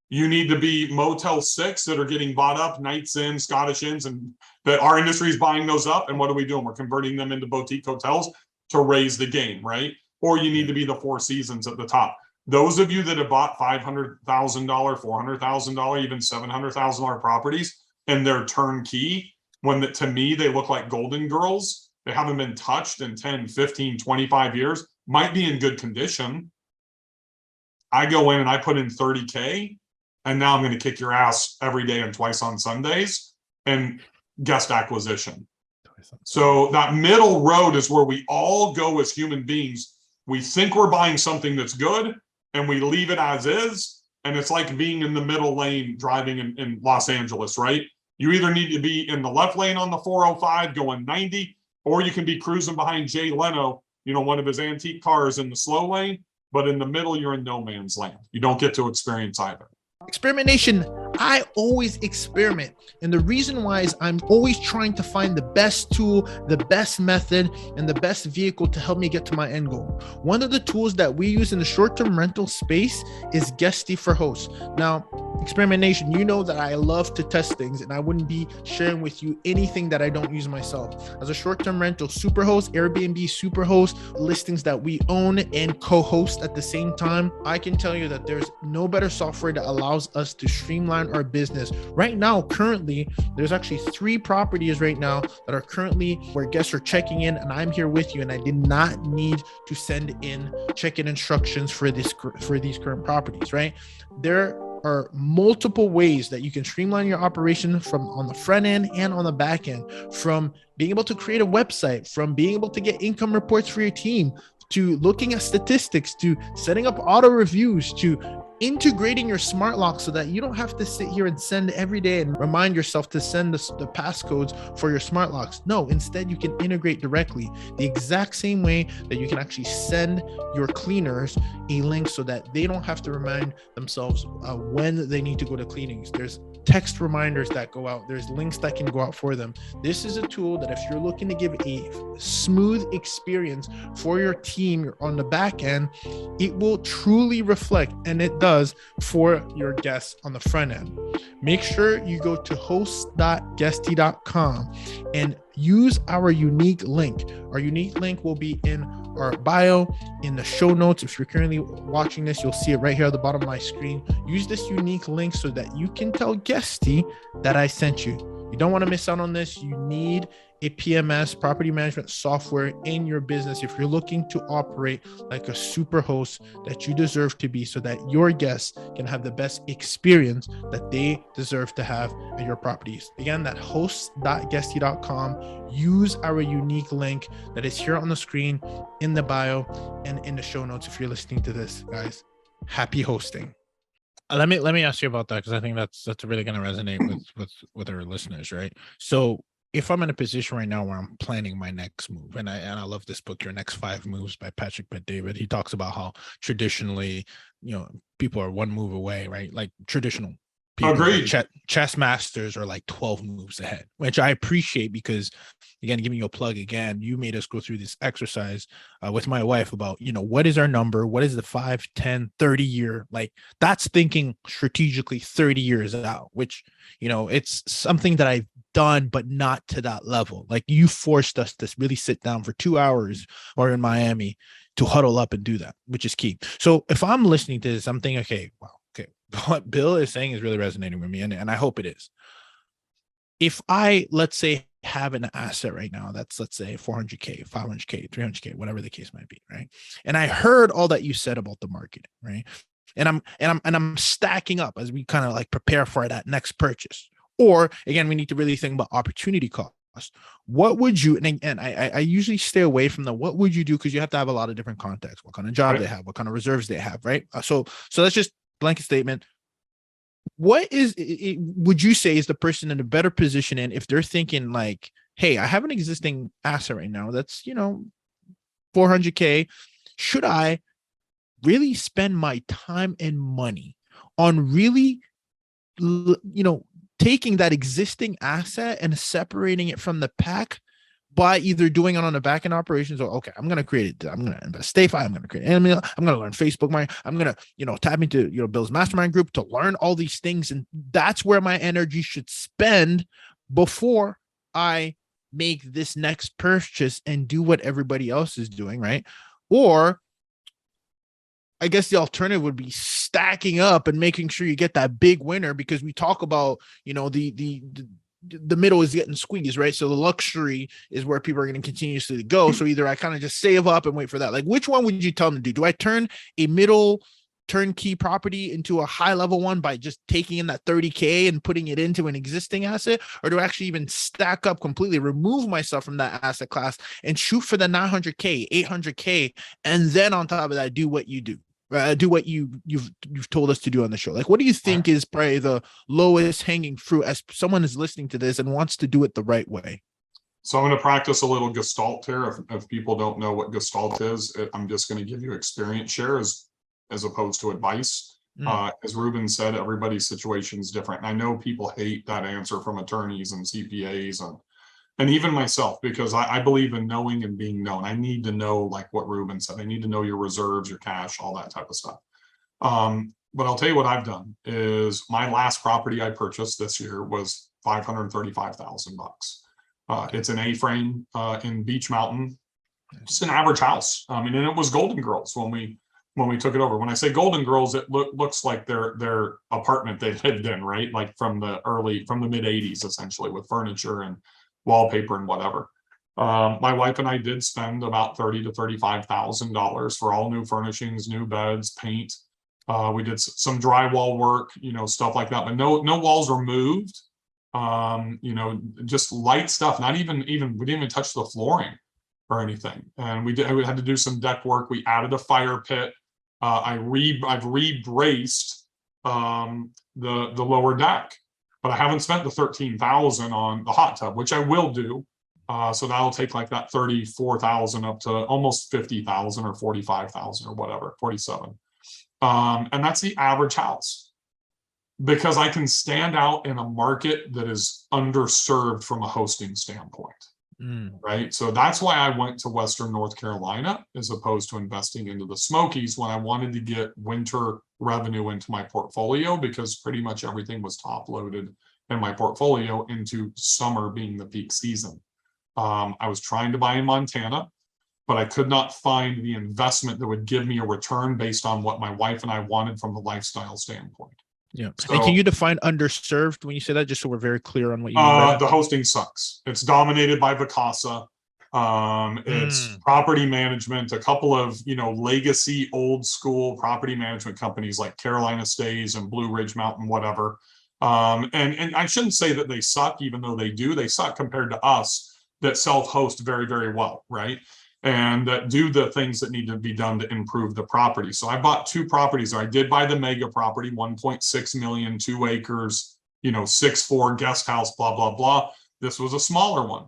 You need to be Motel 6 that are getting bought up, Nights Inn, Scottish Inns, and that our industry is buying those up. And what are we doing? We're converting them into boutique hotels to raise the game, right? Or you need to be the Four Seasons at the top. Those of you that have bought $500,000, $400,000, even $700,000 properties, and they're turnkey, to me, they look like golden girls. They haven't been touched in 10, 15, 25 years, might be in good condition. I go in and I put in 30K, and now I'm going to kick your ass every day and twice on Sundays and guest acquisition. So that middle road is where we all go as human beings. We think we're buying something that's good and we leave it as is. And it's like being in the middle lane driving in Los Angeles, right? You either need to be in the left lane on the 405 going 90, or you can be cruising behind Jay Leno, one of his antique cars in the slow lane. But in the middle, you're in no man's land. You don't get to experience either. Experimentation. I always experiment. And the reason why is I'm always trying to find the best tool, the best method, and the best vehicle to help me get to my end goal. One of the tools that we use in the short-term rental space is Gestalt for hosts. Now, experimentation, you know that I love to test things, and I wouldn't be sharing with you anything that I don't use myself. As a short-term rental superhost, Airbnb superhost, listings that we own and co-host at the same time, I can tell you that there's no better software that allows us to streamline our business. Right now, currently, there's actually 3 properties right now that are currently where guests are checking in, and I'm here with you, and I did not need to send in check-in instructions for these current properties, right? There are multiple ways that you can streamline your operation from on the front end and on the back end, from being able to create a website, from being able to get income reports for your team, to looking at statistics, to setting up auto reviews, to integrating your smart lock so that you don't have to sit here and send every day and remind yourself to send the passcodes for your smart locks. No, instead you can integrate directly the exact same way that you can actually send your cleaners a link so that they don't have to remind themselves when they need to go to cleanings. There's text reminders that go out. There's links that can go out for them. This is a tool that if you're looking to give a smooth experience for your team on the back end, it will truly reflect, and it does, for your guests on the front end. Make sure you go to host.gesty.com and use our unique link. Our unique link will be in our bio, in the show notes. If you're currently watching this, you'll see it right here at the bottom of my screen. Use this unique link so that you can tell Gesty that I sent you. You don't want to miss out on this. You need a PMS, property management software, in your business if you're looking to operate like a super host that you deserve to be, so that your guests can have the best experience that they deserve to have at your properties. Again, that host.gesty.com. Use our unique link that is here on the screen, in the bio, and in the show notes if you're listening to this, guys. Happy hosting. Let me ask you about that, because I think that's really going to resonate with our listeners, right? So if I'm in a position right now where I'm planning my next move, and I love this book, Your Next 5 Moves by Patrick Bet-David. He talks about how traditionally, people are 1 move away, right? Like traditional people, agreed. Chess masters are like 12 moves ahead, which I appreciate, because again, giving you a plug again, you made us go through this exercise with my wife about, what is our number? What is the 5, 10, 30 year? Like, that's thinking strategically 30 years out, which, it's something that I've done, but not to that level. Like, you forced us to really sit down for 2 hours or in Miami to huddle up and do that, which is key. So if I'm listening to this, I'm thinking, okay, wow, okay, what Bill is saying is really resonating with me, and I hope it is. If I, let's say, have an asset right now that's, let's say, 400K, 500K, 300K, whatever the case might be, right? And I heard all that you said about the market, right? And I'm stacking up as we kind of like prepare for that next purchase. Or again, we need to really think about opportunity cost. What would you, and I usually stay away from what would you do, because you have to have a lot of different contexts, what kind of job they have, what kind of reserves they have, right? So that's just blanket statement. What would you say is the person in a better position in, if they're thinking like, hey, I have an existing asset right now that's, 400K. Should I really spend my time and money on really, taking that existing asset and separating it from the pack by either doing it on the back end operations, or, okay, I'm going to create it. I'm going to invest StayFi. I'm going to create Animal. I'm going to learn Facebook marketing. I'm going to, tap into, Bill's mastermind group to learn all these things. And that's where my energy should spend before I make this next purchase and do what everybody else is doing. Right. Or I guess the alternative would be stacking up and making sure you get that big winner, because we talk about, the middle is getting squeezed, right? So the luxury is where people are going to continuously go. So either I kind of just save up and wait for that. Like, which one would you tell them to do? Do I turn a middle turnkey property into a high level one by just taking in that 30K and putting it into an existing asset? Or do I actually even stack up completely, remove myself from that asset class and shoot for the 900K, 800K, and then on top of that, do what you do? Do what you've told us to do on the show. Like, what do you think is probably the lowest hanging fruit as someone is listening to this and wants to do it the right way? So I'm going to practice a little Gestalt here. If people don't know what Gestalt is, I'm just going to give you experience share as opposed to advice. As Ruben said, everybody's situation is different. And I know people hate that answer from attorneys and CPAs and even myself, because I believe in knowing and being known. I need to know, like what Ruben said, I need to know your reserves, your cash, all that type of stuff. But I'll tell you what I've done is my last property I purchased this year was $535,000. It's an A-frame in Beach Mountain. Just an average house. I mean, and it was Golden Girls when we took it over. When I say Golden Girls, it looks like their apartment they lived in, right? Like from the mid 80s, essentially, with furniture and wallpaper and whatever. My wife and I did spend about $30,000 to $35,000 for all new furnishings, new beds, paint. We did some drywall work, stuff like that, but no walls were moved. Just light stuff. Not even we didn't even touch the flooring or anything. And we had to do some deck work. We added a fire pit. I've rebraced the lower deck, but I haven't spent the $13,000 on the hot tub, which I will do. So that'll take like that $34,000 up to almost $50,000 or $45,000 or whatever, 47. And that's the average house, because I can stand out in a market that is underserved from a hosting standpoint. Right. So that's why I went to Western North Carolina as opposed to investing into the Smokies when I wanted to get winter revenue into my portfolio, because pretty much everything was top loaded in my portfolio into summer being the peak season. I was trying to buy in Montana, but I could not find the investment that would give me a return based on what my wife and I wanted from the lifestyle standpoint. Yeah. So, and can you define underserved when you say that, just so we're very clear on what you mean? The hosting sucks. It's dominated by Vacasa. It's property management, a couple of, legacy old school property management companies like Carolina Stays and Blue Ridge Mountain, whatever. And I shouldn't say that they suck, even though they do. They suck compared to us that self-host very, very well, right? And that do the things that need to be done to improve the property. So I bought 2 properties. I did buy the mega property, 1.6 million, 2 acres, 6'4" guest house, blah, blah, blah. This was a smaller one.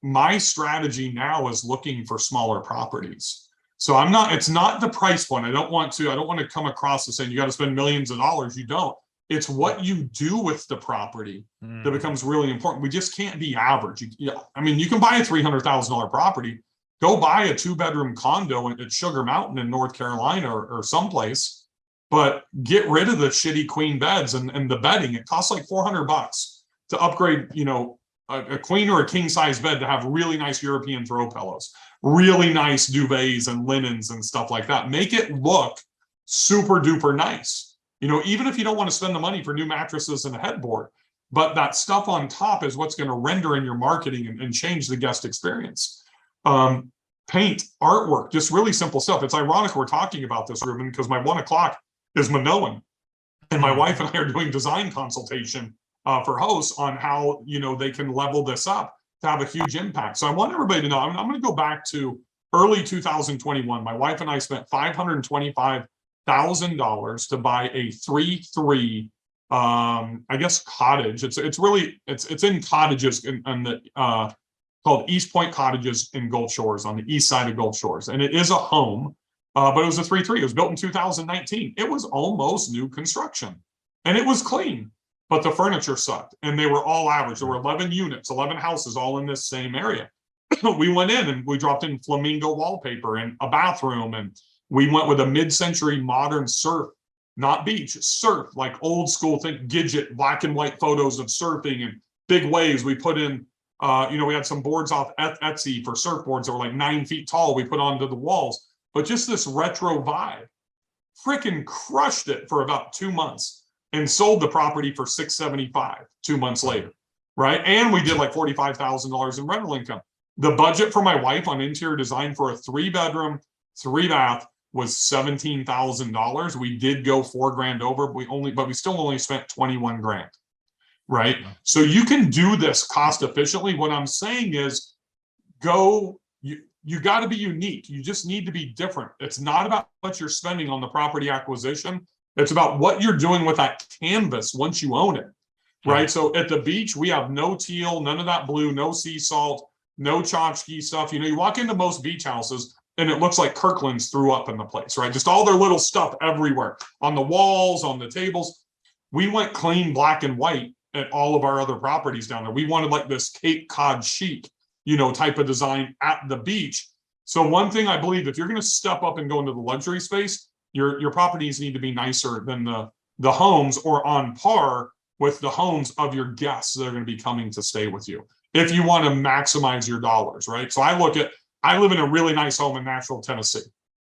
My strategy now is looking for smaller properties. So it's not the price point. I don't want to come across as saying you got to spend millions of dollars. You don't. It's what you do with the property that becomes really important. We just can't be average. You can buy a $300,000 property. Go buy a 2-bedroom condo at Sugar Mountain in North Carolina or someplace, but get rid of the shitty queen beds and the bedding. It costs like $400 to upgrade, a queen or a king size bed to have really nice European throw pillows, really nice duvets and linens and stuff like that. Make it look super duper nice. Even if you don't want to spend the money for new mattresses and a headboard, but that stuff on top is what's going to render in your marketing and change the guest experience. Paint, artwork, just really simple stuff. It's ironic we're talking about this, Ruben, because my 1 o'clock is Minoan, and my wife and I are doing design consultation for hosts on how they can level this up to have a huge impact. So I want everybody to know. I'm going to go back to early 2021. My wife and I spent $525,000 to buy a 3-3 cottage. It's in cottages in the called East Point Cottages in Gulf Shores, on the east side of Gulf Shores. And it is a home, but it was a 3-3. It was built in 2019. It was almost new construction and it was clean, but the furniture sucked and they were all average. There were 11 units, 11 houses all in this same area. We went in and we dropped in flamingo wallpaper and a bathroom, and we went with a mid-century modern surf, not beach, surf, like old school, think Gidget, black and white photos of surfing and big waves. We put in, we had some boards off Etsy for surfboards that were like 9 feet tall. We put onto the walls, but just this retro vibe. Freaking crushed it for about 2 months and sold the property for $675 2 months later, right? And we did like $45,000 in rental income. The budget for my wife on interior design for a 3-bedroom, 3-bath was $17,000. We did go $4,000 over, but we still only spent 21 grand. Right. Wow. So you can do this cost efficiently. What I'm saying is you got to be unique. You just need to be different. It's not about what you're spending on the property acquisition. It's about what you're doing with that canvas once you own it. Right. Yeah. So at the beach, we have no teal, none of that blue, no sea salt, no tchotchke stuff. You know, you walk into most beach houses and it looks like Kirkland's threw up in the place, right? Just all their little stuff everywhere on the walls, on the tables. We went clean black and white at all of our other properties down there. We wanted like this Cape Cod chic, you know, type of design at the beach. So one thing I believe, if you're going to step up and go into the luxury space, your properties need to be nicer than the homes, or on par with the homes of your guests that are going to be coming to stay with you, if you want to maximize your dollars, right? So I live in a really nice home in Nashville, Tennessee.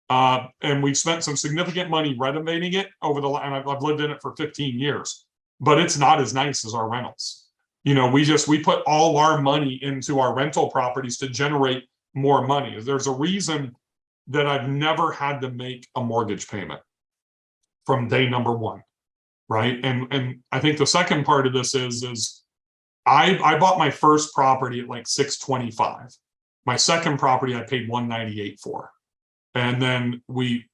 And we've spent some significant money renovating it and I've lived in it for 15 years, but it's not as nice as our rentals. You know, we put all our money into our rental properties to generate more money. There's a reason that I've never had to make a mortgage payment from day number one, right? And I think the second part of this is I bought my first property at like 625. My second property I paid 198 for. And then we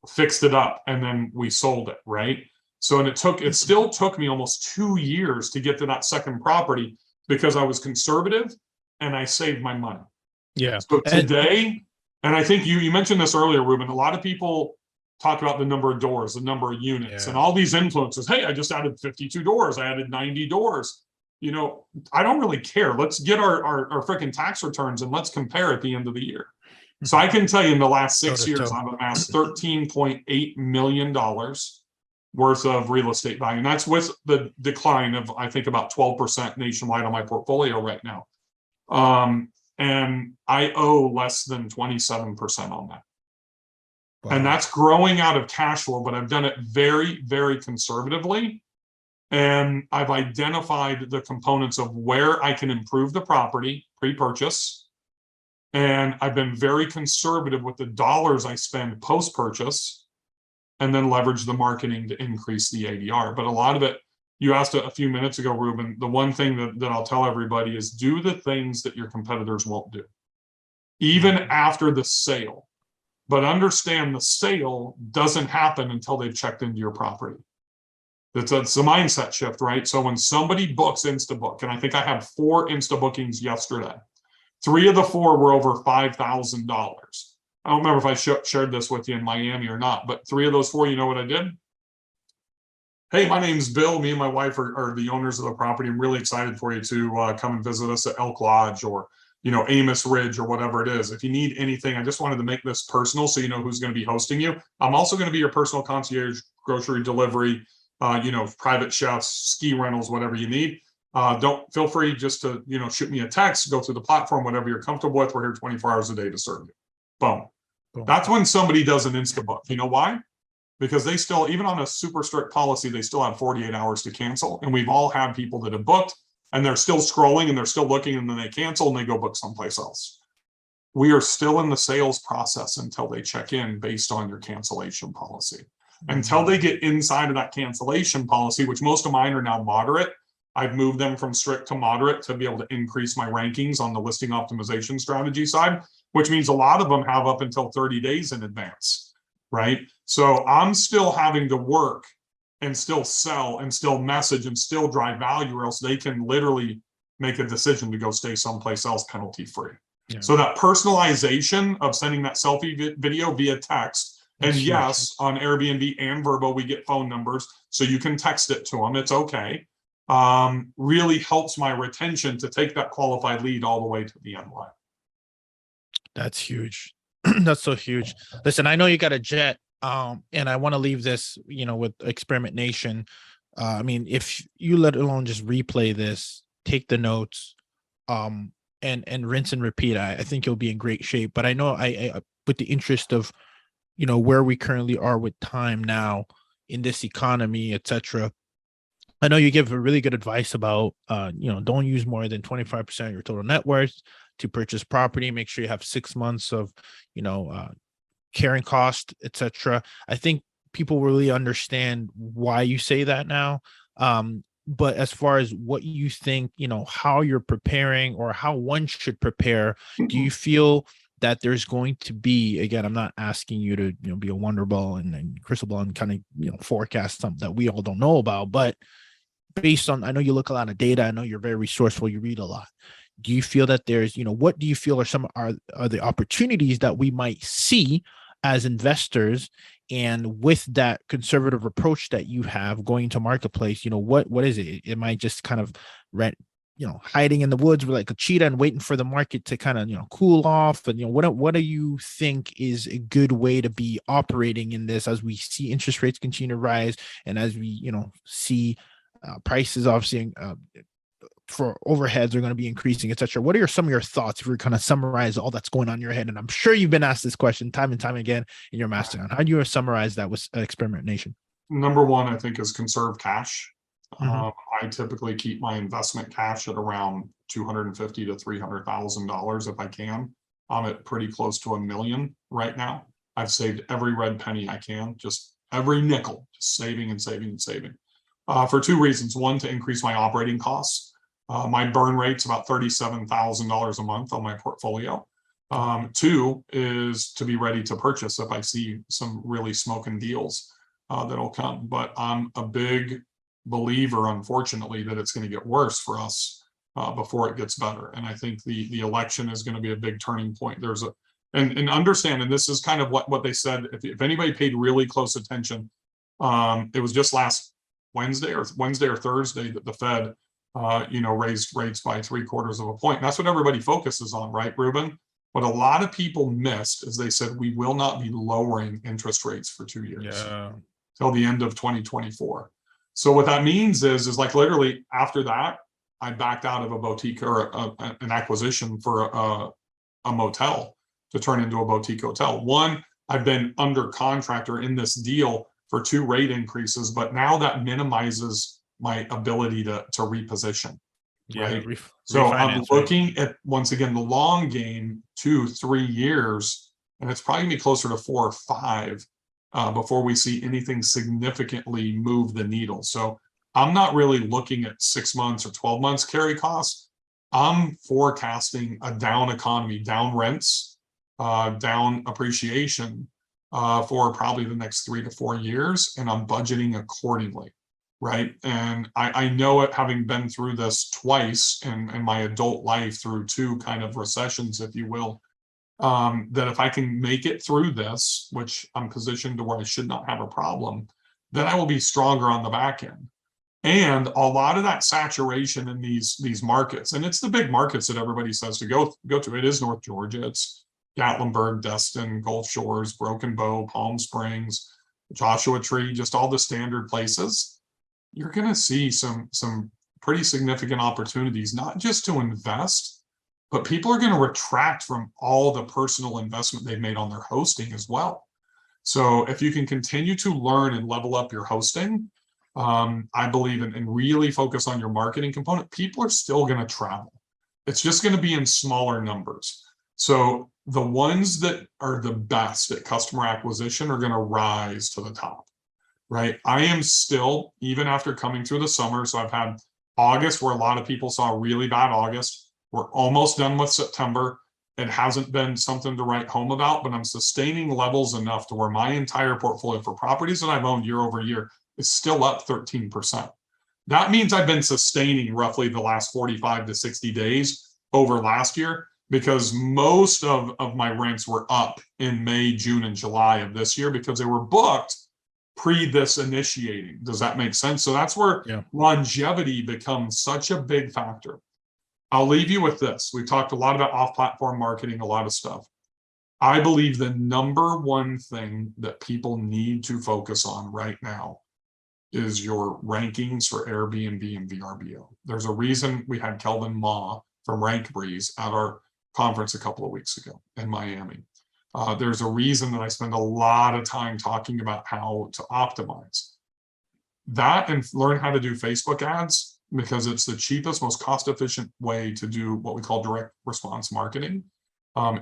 fixed it up and then we sold it, right? So, and it still took me almost 2 years to get to that second property because I was conservative and I saved my money. Yeah. So today, and I think you mentioned this earlier, Ruben, a lot of people talk about the number of doors, the number of units, and all these influencers. Hey, I just added 52 doors. I added 90 doors. You know, I don't really care. Let's get our freaking tax returns and let's compare at the end of the year. So I can tell you in the last 6 years, I've amassed $13.8 million worth of real estate value. And that's with the decline of, I think, about 12% nationwide on my portfolio right now. And I owe less than 27% on that. Wow. And that's growing out of cash flow, but I've done it very, very conservatively. And I've identified the components of where I can improve the property pre-purchase. And I've been very conservative with the dollars I spend post-purchase, and then leverage the marketing to increase the ADR. But a lot of it, you asked a few minutes ago, Ruben, the one thing that I'll tell everybody is do the things that your competitors won't do, even after the sale. But understand the sale doesn't happen until they've checked into your property. It's a mindset shift, right? So when somebody books InstaBook, and I think I had 4 Insta bookings yesterday, 3 of the 4 were over $5,000. I don't remember if I shared this with you in Miami or not, but 3 of those 4, you know what I did? Hey, my name's Bill. Me and my wife are the owners of the property. I'm really excited for you to come and visit us at Elk Lodge or, you know, Amos Ridge or whatever it is. If you need anything, I just wanted to make this personal so you know who's going to be hosting you. I'm also going to be your personal concierge, grocery delivery, you know, private chefs, ski rentals, whatever you need. Don't feel free just to, you know, shoot me a text, go through the platform, whatever you're comfortable with. We're here 24 hours a day to serve you. Boom. That's when somebody does an InstaBook. You know why? Because they still, even on a super strict policy, they still have 48 hours to cancel. And we've all had people that have booked and they're still scrolling and they're still looking and then they cancel and they go book someplace else. We are still in the sales process until they check in based on your cancellation policy. Until they get inside of that cancellation policy, which most of mine are now moderate. I've moved them from strict to moderate to be able to increase my rankings on the listing optimization strategy side, which means a lot of them have up until 30 days in advance, right? So I'm still having to work and still sell and still message and still drive value, or else they can literally make a decision to go stay someplace else penalty free. Yeah. So that personalization of sending that selfie video via text, and yes, on Airbnb and Vrbo, we get phone numbers, so you can text it to them. It's okay. Really helps my retention to take that qualified lead all the way to the end line. That's huge. That's so huge. Listen, I know you got a jet, and I want to leave this, you know, with Experiment Nation. I mean, if you let alone just replay this, take the notes, and rinse and repeat, I think you'll be in great shape. But I know I with the interest of, you know, where we currently are with time now in this economy, etc. I know you give a really good advice about, you know, don't use more than 25% of your total net worth to purchase property. Make sure you have 6 months of, you know, carrying cost, etc. I think people really understand why you say that now. But as far as what you think, how you're preparing or how one should prepare, do you feel that there's going to be, again, I'm not asking you to, be a wonder ball and crystal ball and kind of, forecast something that we all don't know about, but based on, I know you look a lot of data, I know you're very resourceful, you read a lot. Do you feel that there's, what do you feel are the opportunities that we might see as investors? And with that conservative approach that you have going to marketplace, what is it? Am I just kind of hiding in the woods with like a cheetah and waiting for the market to kind of, cool off? And, what do you think is a good way to be operating in this as we see interest rates continue to rise and as we, see prices obviously for overheads are going to be increasing, etc. What are some of your thoughts if we're kind of summarize all that's going on in your head? And I'm sure you've been asked this question time and time again in your mastodon. How do you summarize that with Experiment Nation? Number one, I think, is conserve cash. Mhm. I typically keep my investment cash at around $250,000 to $300,000 if I can. I'm at pretty close to $1 million right now. I've saved every red penny I can, just every nickel, just saving and saving and saving. For two reasons. One, to increase my operating costs. My burn rate's about $37,000 a month on my portfolio. Two is to be ready to purchase if I see some really smoking deals that'll come. But I'm a big believer, unfortunately, that it's going to get worse for us before it gets better. And I think the election is going to be a big turning point. There's and understand, and this is kind of what they said. If anybody paid really close attention, it was just last Wednesday or Thursday that the Fed raised rates by 3/4 of a point. And that's what everybody focuses on, right, Ruben? What a lot of people missed is they said we will not be lowering interest rates for 2 years till the end of 2024. So what that means is like literally after that, I backed out of a boutique or an acquisition for a motel to turn into a boutique hotel. One, I've been under contract or in this deal for 2 rate increases, but now that minimizes my ability to reposition, right? So I'm looking at, once again, the long game, 2-3 years, and it's probably gonna be closer to 4 or 5 before we see anything significantly move the needle. So I'm not really looking at 6 months or 12 months carry costs. I'm forecasting a down economy, down rents, down appreciation for probably the next 3 to 4 years, and I'm budgeting accordingly. Right. And I know it, having been through this twice in my adult life through 2 kind of recessions, if you will, that if I can make it through this, which I'm positioned to where I should not have a problem, then I will be stronger on the back end. And a lot of that saturation in these markets, and it's the big markets that everybody says to go to. It is North Georgia, it's Gatlinburg, Destin, Gulf Shores, Broken Bow, Palm Springs, Joshua Tree, just all the standard places. You're going to see some pretty significant opportunities, not just to invest, but people are going to retract from all the personal investment they've made on their hosting as well. So if you can continue to learn and level up your hosting, I believe, and really focus on your marketing component, people are still going to travel. It's just going to be in smaller numbers. So the ones that are the best at customer acquisition are going to rise to the top. Right. I am still, even after coming through the summer. So I've had August where a lot of people saw a really bad August. We're almost done with September. It hasn't been something to write home about, but I'm sustaining levels enough to where my entire portfolio for properties that I've owned year over year is still up 13%. That means I've been sustaining roughly the last 45 to 60 days over last year, because most of my rents were up in May, June, and July of this year because they were booked pre this initiating. Does that make sense? So that's where longevity becomes such a big factor. I'll leave you with this. We've talked a lot about off-platform marketing, a lot of stuff. I believe the number one thing that people need to focus on right now is your rankings for Airbnb and VRBO. There's a reason we had Kelvin Ma from Rank Breeze at our conference a couple of weeks ago in Miami. There's a reason that I spend a lot of time talking about how to optimize that and learn how to do Facebook ads, because it's the cheapest, most cost-efficient way to do what we call direct response marketing.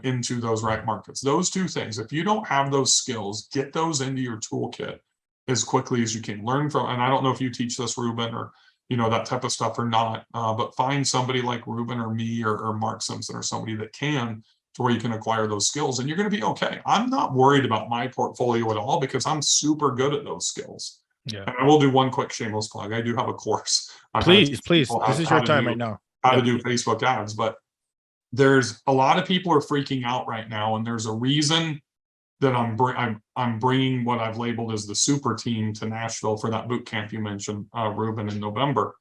into those right markets. Those two things, if you don't have those skills, get those into your toolkit as quickly as you can. Learn from, and I don't know if you teach this, Ruben, or that type of stuff or not, but find somebody like Ruben or me or Mark Simpson or somebody that can, to where you can acquire those skills, and you're going to be okay. I'm not worried about my portfolio at all because I'm super good at those skills. Yeah. And I will do one quick shameless plug. I do have a course. Please. This is your time right now. How to do Facebook ads, but there's a lot of people are freaking out right now, and there's a reason that I'm bringing what I've labeled as the super team to Nashville for that boot camp you mentioned, Ruben, in November.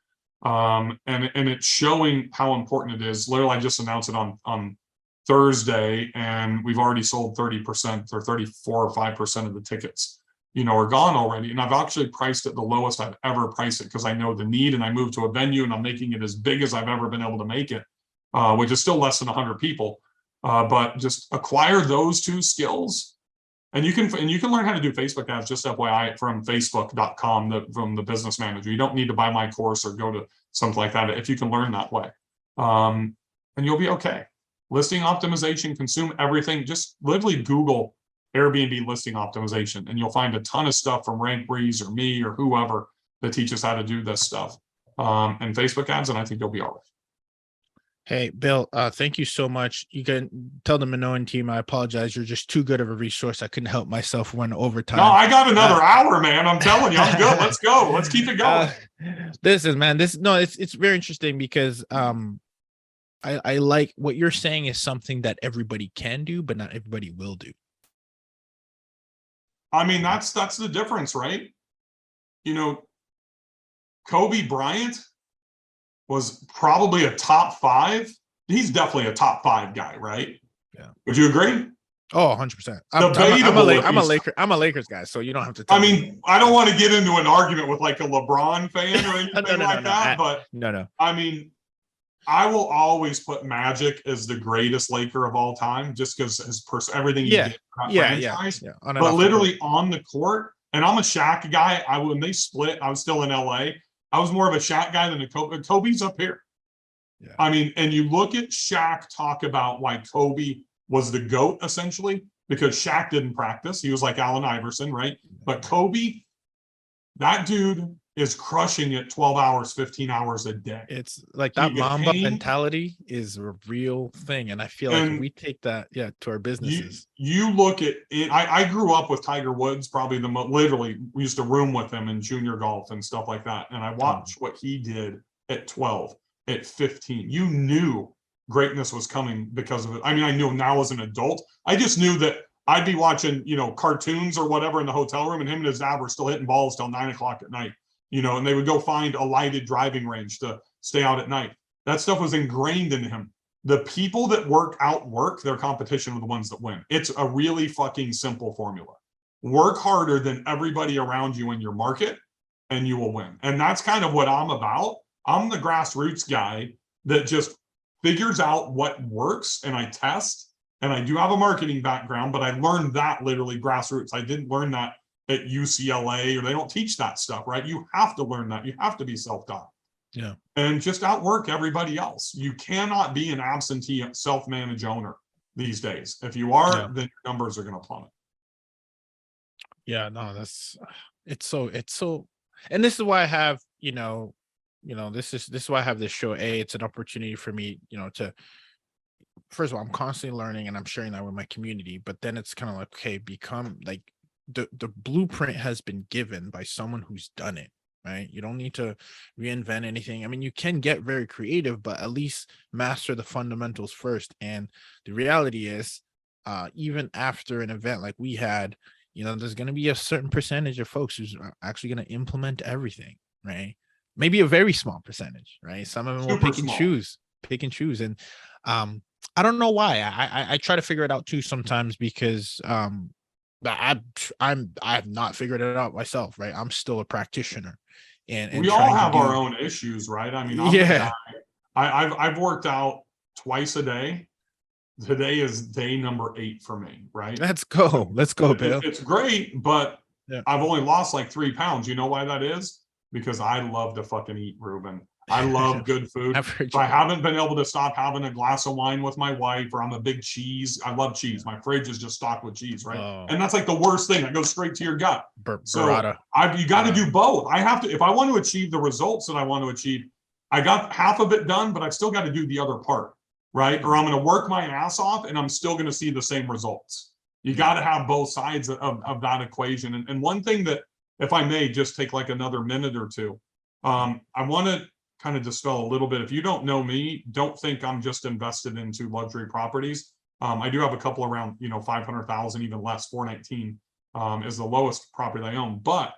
And it's showing how important it is. Literally, I just announced it on Thursday, and we've already sold 30% or 34 or 5% of the tickets, are gone already. And I've actually priced it the lowest I've ever priced it because I know the need, and I moved to a venue, and I'm making it as big as I've ever been able to make it, which is still less than 100 people. But just acquire those two skills. And you can learn how to do Facebook ads, just FYI, from facebook.com, from the business manager. You don't need to buy my course or go to something like that if you can learn that way. And you'll be okay. Listing optimization, consume everything. Just literally Google Airbnb listing optimization, and you'll find a ton of stuff from Rank Breeze or me or whoever that teaches how to do this stuff. And Facebook ads, and I think you'll be all right. Hey, Bill, thank you so much. You can tell the Minoan team I apologize. You're just too good of a resource. I couldn't help myself when overtime. No, I got another hour, man. I'm telling you, I'm good. Let's go. Let's keep it going. It's very interesting because I like what you're saying is something that everybody can do, but not everybody will do. I mean, that's the difference, right? Kobe Bryant was probably a top 5. He's definitely a top 5 guy, right? Yeah. Would you agree? Oh, 100%. I'm a Lakers guy, so you don't have to tell me. I don't want to get into an argument with like a LeBron fan or anything that, but no. I mean, I will always put Magic as the greatest Laker of all time, just because everything he did for that franchise. But literally on the court, and I'm a Shaq guy. When they split, I was still in LA. I was more of a Shaq guy than a Kobe. Kobe's up here. Yeah. I mean, and you look at Shaq talk about why Kobe was the GOAT, essentially, because Shaq didn't practice. He was like Allen Iverson, right? But Kobe, that dude is crushing it 12 hours, 15 hours a day. It's like that Mamba mentality is a real thing. And I feel like if we take that, to our businesses. You look at it. I grew up with Tiger Woods, probably literally, we used to room with him in junior golf and stuff like that. And I watched what he did at 12, at 15. You knew greatness was coming because of it. I mean, I knew now as an adult. I just knew that I'd be watching, cartoons or whatever in the hotel room, and him and his dad were still hitting balls till 9 o'clock at night. And they would go find a lighted driving range to stay out at night. That stuff was ingrained in him. The people that outwork their competition are the ones that win. It's a really fucking simple formula. Work harder than everybody around you in your market, and you will win. And that's kind of what I'm about. I'm the grassroots guy that just figures out what works, and I test. And I do have a marketing background, but I learned that literally grassroots. I didn't learn that at UCLA, or they don't teach that stuff, right? You have to learn that. You have to be self-taught. Yeah. And just outwork everybody else. You cannot be an absentee self-managed owner these days. If you are, then your numbers are going to plummet. Yeah, no, it's so, and this is why I have, this is why I have this show. It's an opportunity for me, to, first of all, I'm constantly learning and I'm sharing that with my community, but then it's kind of like, okay, become like, the blueprint has been given by someone who's done it, right? You don't need to reinvent anything. I mean, you can get very creative, but at least master the fundamentals first. And the reality is, even after an event like we had, there's going to be a certain percentage of folks who's actually going to implement everything, right? Maybe a very small percentage, right? Some of them will pick and choose. And I don't know why. I try to figure it out too sometimes, because I have not figured it out myself, right? I'm still a practitioner, and we all have our own issues, right? I mean, I've worked out twice a day. Today is day number 8 for me, right? Let's go, Bill. It's great, but I've only lost like 3 pounds. You know why that is? Because I love to fucking eat, Ruben. I love good food. Average. So I haven't been able to stop having a glass of wine with my wife, or I'm a big cheese. I love cheese. My fridge is just stocked with cheese, right? Oh. And that's like the worst thing. That goes straight to your gut. So Burrata. you got to do both. I have to, if I want to achieve the results that I want to achieve, I got half of it done, but I've still got to do the other part, right? Or I'm going to work my ass off and I'm still going to see the same results. You got to have both sides of that equation. And one thing that, if I may just take like another minute or two, I want to kind of dispel a little bit. If you don't know me, don't think I'm just invested into luxury properties. I do have a couple around, 500,000, even less. 419 is the lowest property I own. But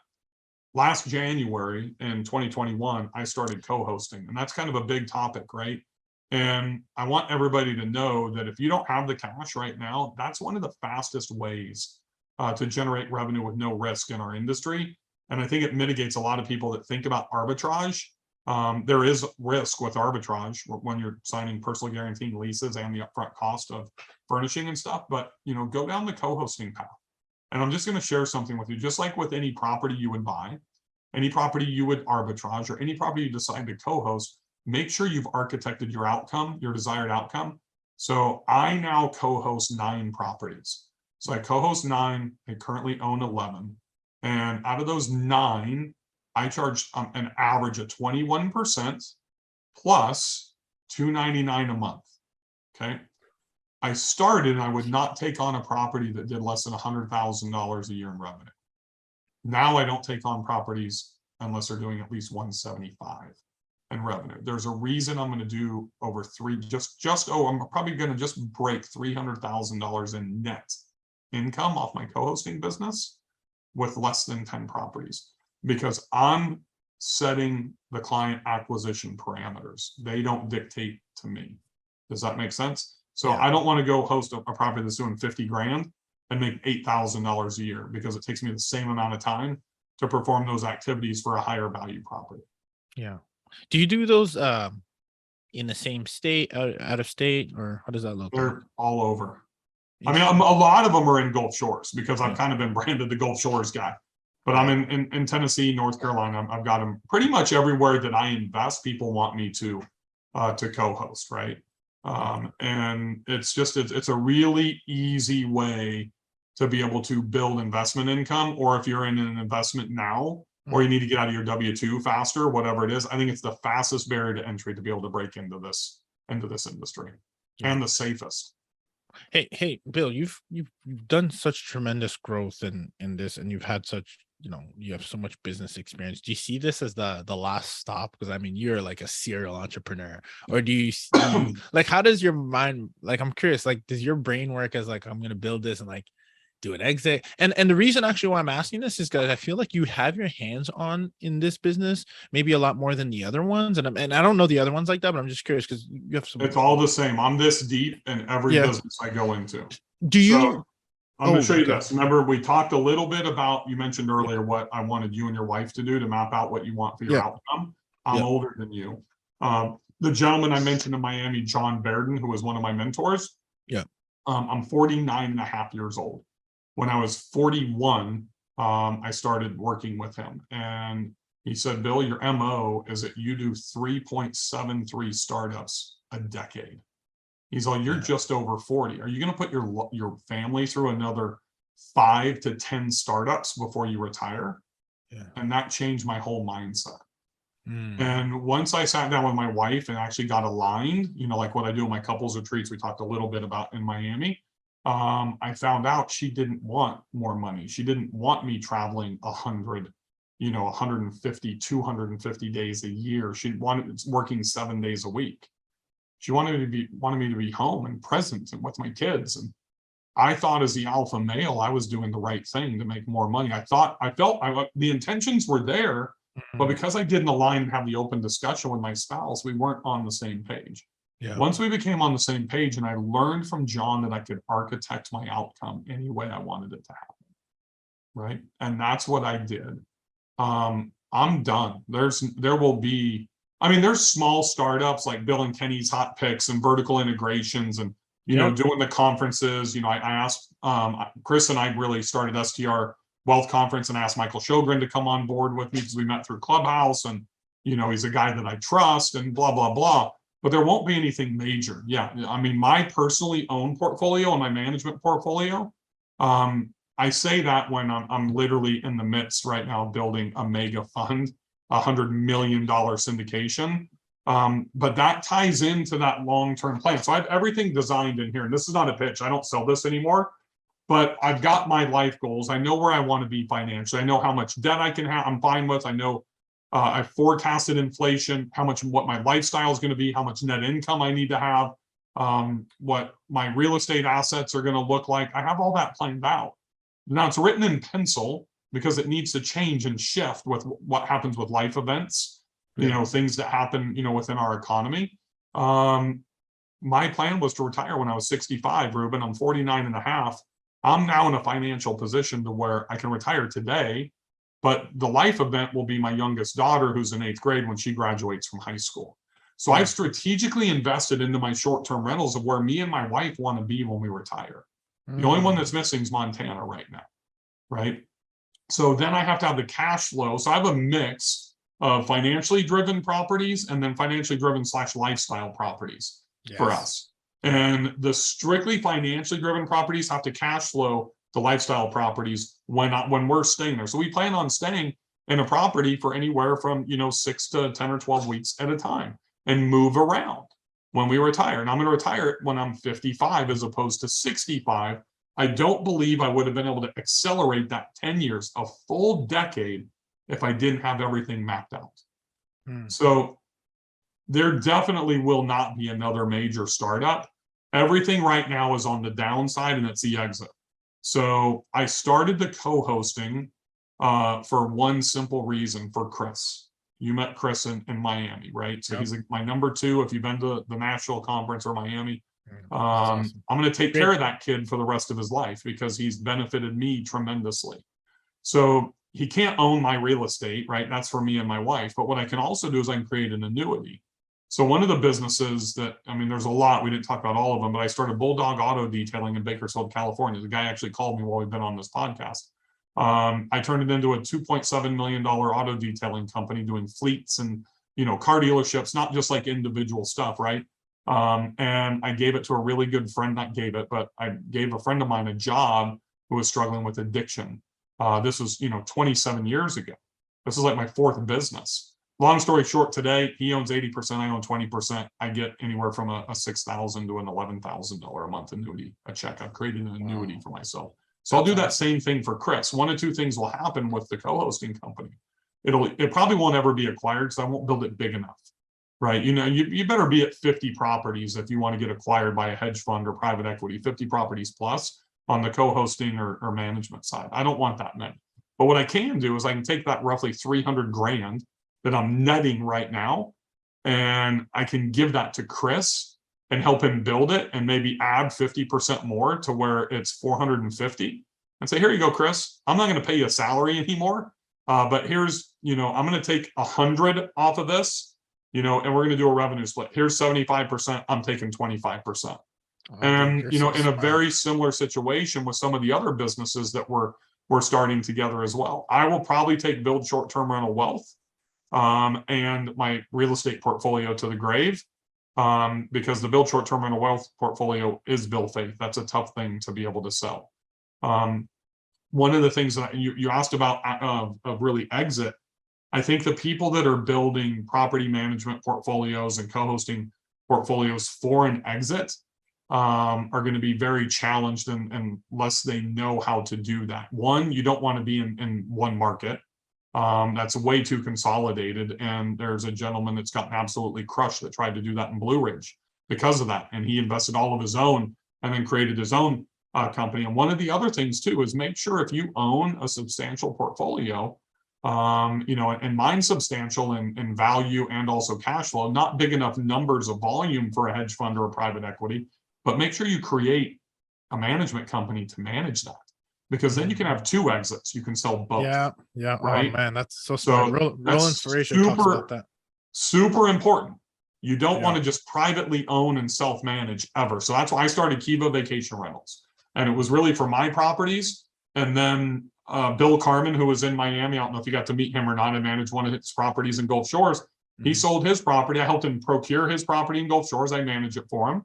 last January in 2021, I started co-hosting, and that's kind of a big topic, right? And I want everybody to know that if you don't have the cash right now, that's one of the fastest ways to generate revenue with no risk in our industry. And I think it mitigates a lot of people that think about arbitrage. There is risk with arbitrage when you're signing personal guaranteed leases and the upfront cost of furnishing and stuff, but go down the co-hosting path. And I'm just going to share something with you, just like with any property you would buy, any property you would arbitrage, or any property you decide to co-host, make sure you've architected your outcome, your desired outcome. So I now co-host 9 properties. So I co-host 9, I currently own 11. And out of those 9, I charge an average of 21% plus $299 a month. Okay. I started and I would not take on a property that did less than $100,000 a year in revenue. Now I don't take on properties unless they're doing at least 175 in revenue. There's a reason I'm going to do over I'm probably going to just break $300,000 in net income off my co-hosting business with less than 10 properties, because I'm setting the client acquisition parameters. They don't dictate to me. Does that make sense? So I don't want to go host a property that's doing 50 grand and make $8,000 a year, because it takes me the same amount of time to perform those activities for a higher value property. Yeah. Do you do those in the same state, out of state, or how does that look? They're all over. I mean, a lot of them are in Gulf Shores, because I've kind of been branded the Gulf Shores guy. But I'm in Tennessee, North Carolina. I've got them pretty much everywhere that I invest. People want me to co-host, right? And it's a really easy way to be able to build investment income. Or if you're in an investment now, or you need to get out of your W-2 faster, whatever it is, I think it's the fastest barrier to entry to be able to break into this industry, and the safest. Hey, Bill, you've done such tremendous growth in this, and you've had such, you have so much business experience. Do you see this as the last stop? Because I mean, you're like a serial entrepreneur. Or do you like, how does your mind, like, I'm curious, like, does your brain work as like, I'm going to build this and like do an exit? And the reason actually why I'm asking this is because I feel like you have your hands on in this business, maybe a lot more than the other ones. And I don't know the other ones like that, but I'm just curious because you have some. It's all the same. I'm this deep in every business I go into. Do you? I'm going to show you this. Remember, we talked a little bit about, you mentioned earlier what I wanted you and your wife to do to map out what you want for your outcome. I'm older than you. The gentleman I mentioned in Miami, John Bairden, who was one of my mentors. I'm 49 and a half years old. When I was 41, I started working with him. And he said, Bill, your MO is that you do 3.73 startups a decade. He's like, you're just over 40. Are you going to put your family through another 5 to 10 startups before you retire? And that changed my whole mindset. And once I sat down with my wife and actually got aligned, like what I do in my couples retreats, we talked a little bit about in Miami. I found out she didn't want more money. She didn't want me traveling 100, 150, 250 days a year. She wanted working 7 days a week. She wanted me to be home and present and with my kids. And I thought, as the alpha male, I was doing the right thing to make more money. I felt the intentions were there, but because I didn't align and have the open discussion with my spouse, we weren't on the same page. Once we became on the same page, and I learned from John that I could architect my outcome any way I wanted it to happen, right? And that's what I did. I'm done. There's small startups like Bill and Kenny's Hot Picks and vertical integrations and, doing the conferences. I asked, Chris and I really started STR Wealth Conference and asked Michael Shogren to come on board with me because we met through Clubhouse. And, he's a guy that I trust and blah, blah, blah. But there won't be anything major. Yeah. I mean, my personally owned portfolio and my management portfolio, I say that when I'm literally in the midst right now of building a mega fund, $100 million syndication. But that ties into that long-term plan. So I have everything designed in here, and this is not a pitch. I don't sell this anymore, but I've got my life goals. I know where I want to be financially. I know how much debt I can have. I'm fine with. I know I've forecasted inflation, what my lifestyle is going to be, how much net income I need to have, what my real estate assets are going to look like. I have all that planned out. Now it's written in pencil because it needs to change and shift with what happens with life events, things that happen, within our economy. My plan was to retire when I was 65, Ruben. I'm 49 and a half. I'm now in a financial position to where I can retire today, but the life event will be my youngest daughter, who's in 8th grade, when she graduates from high school. So I've strategically invested into my short-term rentals of where me and my wife want to be when we retire. The only one that's missing is Montana right now, right? So then I have to have the cash flow. So I have a mix of financially driven properties and then financially driven / lifestyle properties for us. And the strictly financially driven properties have to cash flow the lifestyle properties when we're staying there. So we plan on staying in a property for anywhere from 6 to 10 or 12 weeks at a time and move around when we retire. And I'm going to retire when I'm 55 as opposed to 65. I don't believe I would have been able to accelerate that 10 years, a full decade, if I didn't have everything mapped out. So there definitely will not be another major startup. Everything right now is on the downside, and it's the exit. So I started the co-hosting for one simple reason, for Chris. You met Chris in Miami, right? So he's my number 2. If you've been to the national conference or Miami, awesome. I'm going to take care of that kid for the rest of his life because he's benefited me tremendously. So he can't own my real estate, right? That's for me and my wife. But what I can also do is I can create an annuity. So one of the businesses that, there's a lot, we didn't talk about all of them, but I started Bulldog Auto Detailing in Bakersfield, California. The guy actually called me while we've been on this podcast. I turned it into a $2.7 million auto detailing company doing fleets and, car dealerships, not just like individual stuff, right? And I gave it to a really good friend, not gave it, but I gave a friend of mine a job who was struggling with addiction. This was, 27 years ago. This is like my 4th business. Long story short, today, he owns 80%, I own 20%. I get anywhere from a $6,000 to an $11,000 a month annuity, a check. I've created an annuity for myself. So I'll do that same thing for Chris. One of 2 things will happen with the co-hosting company. It probably won't ever be acquired because I won't build it big enough, right? You better be at 50 properties if you want to get acquired by a hedge fund or private equity, 50 properties plus on the co-hosting or management side. I don't want that many. But what I can do is I can take that roughly 300 grand that I'm netting right now, and I can give that to Chris and help him build it and maybe add 50% more to where it's 450 and say, here you go, Chris, I'm not going to pay you a salary anymore. But here's, I'm going to take 100 off of this, and we're going to do a revenue split. Here's 75%. I'm taking 25%. And, in a very similar situation with some of the other businesses that we're starting together as well. I will probably take Build Short-Term Rental Wealth and my real estate portfolio to the grave, because the Build Short-Term Rental Wealth portfolio is Bill Faeth. That's a tough thing to be able to sell. One of the things that you asked about of really exit, I think the people that are building property management portfolios and co-hosting portfolios for an exit are going to be very challenged unless they know how to do that. One, you don't want to be in one market. That's way too consolidated. And there's a gentleman that's gotten absolutely crushed that tried to do that in Blue Ridge because of that. And he invested all of his own and then created his own company. And one of the other things too is make sure if you own a substantial portfolio, and mine's substantial in value and also cash flow, not big enough numbers of volume for a hedge fund or a private equity, but make sure you create a management company to manage that. Because then you can have 2 exits. You can sell both. Yeah. Right? Oh man, that's so smart. Real Inspiration talks about that. Super important. You don't want to just privately own and self-manage ever. So that's why I started Kiva Vacation Rentals. And it was really for my properties. And then Bill Carmen, who was in Miami, I don't know if you got to meet him or not, I managed one of his properties in Gulf Shores. He sold his property. I helped him procure his property in Gulf Shores. I manage it for him.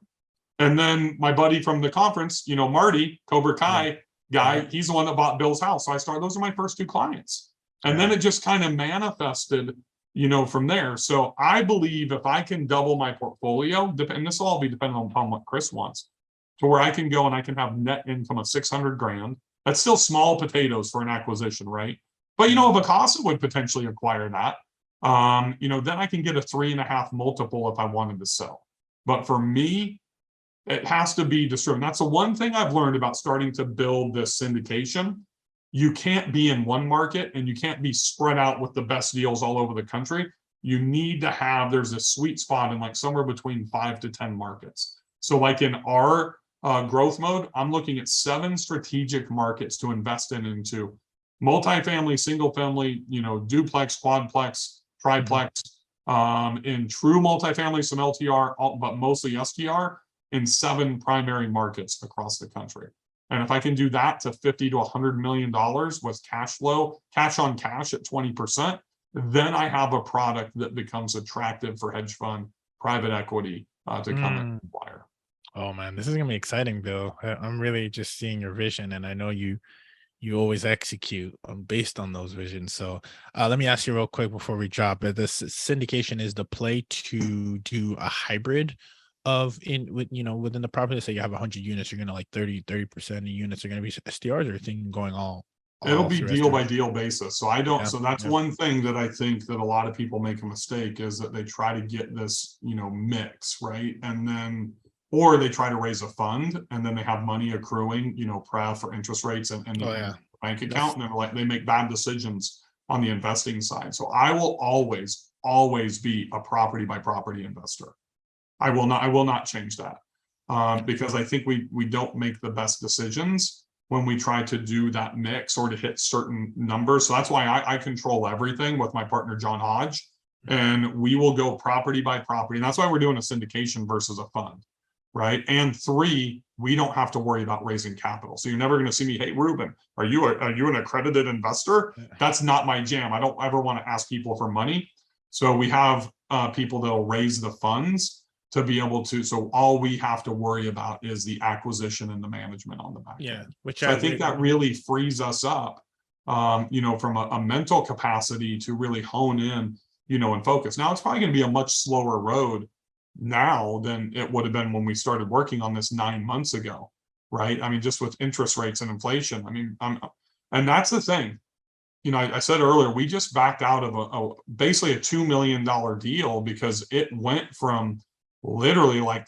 And then my buddy from the conference, you know, Marty, Cobra Kai guy, he's the one that bought Bill's house. So I started, those are my first two clients. And then it just kind of manifested, you know, from there. So I believe if I can double my portfolio, and this will all be dependent upon what Chris wants, to where I can go and I can have net income of 600 grand. That's still small potatoes for an acquisition, right? But, you know, if Vacasa would potentially acquire that, you know, then I can get a 3.5 multiple if I wanted to sell. But for me, it has to be distributed. That's the one thing I've learned about starting to build this syndication. You can't be in one market and you can't be spread out with the best deals all over the country. You need to have, there's a sweet spot in like somewhere between 5 to 10 markets. So like in our growth mode, I'm looking at 7 strategic markets to invest into multifamily, single family, you know, duplex, quadplex, triplex, in true multifamily, some LTR, but mostly STR, in 7 primary markets across the country. And if I can do that to $50 to $100 million with cash flow, cash on cash at 20%, then I have a product that becomes attractive for hedge fund, private equity to come and acquire. Oh man, this is gonna be exciting, Bill. I'm really just seeing your vision, and I know you always execute based on those visions. So let me ask you real quick before we drop it. This syndication is the play to do a hybrid of within the property. Say you have 100 units, you're gonna like 30% of units are gonna be STRs, or thing going all It'll be through deal by STRs? deal basis. So I don't, Yeah, so that's yeah. one thing that I think that a lot of people make a mistake is that they try to get this, you know, mix, right? And then, or they try to raise a fund and then they have money accruing, you know, pref or interest rates and Oh yeah. bank account, and they're like, they make bad decisions on the investing side. So I will always be a property by property investor. I will not change that because I think we don't make the best decisions when we try to do that mix or to hit certain numbers. So that's why I control everything with my partner, John Hodge, and we will go property by property. And that's why we're doing a syndication versus a fund, right? And 3, we don't have to worry about raising capital. So you're never going to see me, hey, Ruben, are you an accredited investor? That's not my jam. I don't ever want to ask people for money. So we have people that'll raise the funds to be able to, so all we have to worry about is the acquisition and the management on the back end. Which So I think that really frees us up, you know, from a mental capacity to really hone in, you know, and focus. Now it's probably going to be a much slower road now than it would have been when we started working on this 9 months ago, right? I mean, just with interest rates and inflation. I mean, and that's the thing. You know, I said earlier, we just backed out of basically a $2 million deal because it went from literally like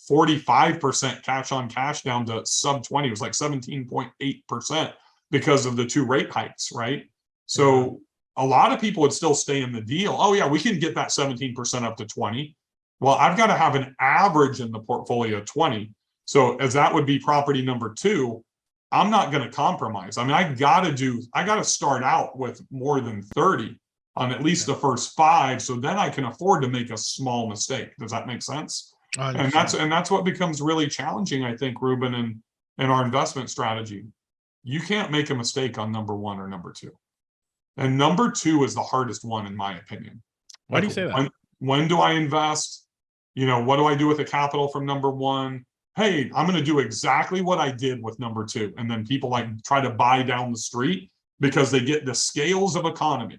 45% cash on cash down to sub 20. It was like 17.8% because of the 2 rate hikes, right? So a lot of people would still stay in the deal. Oh yeah, we can get that 17% up to 20. Well, I've got to have an average in the portfolio of 20. So as that would be property number 2, I'm not going to compromise. I mean, I got to start out with more than 30 on at least the first 5. So then I can afford to make a small mistake. Does that make sense? And that's what becomes really challenging, I think, Ruben, in our investment strategy. You can't make a mistake on number 1 or number 2. And number 2 is the hardest one, in my opinion. Why do you say that? When do I invest? You know, what do I do with the capital from number 1? Hey, I'm going to do exactly what I did with number 2. And then people like try to buy down the street because they get the scales of economy.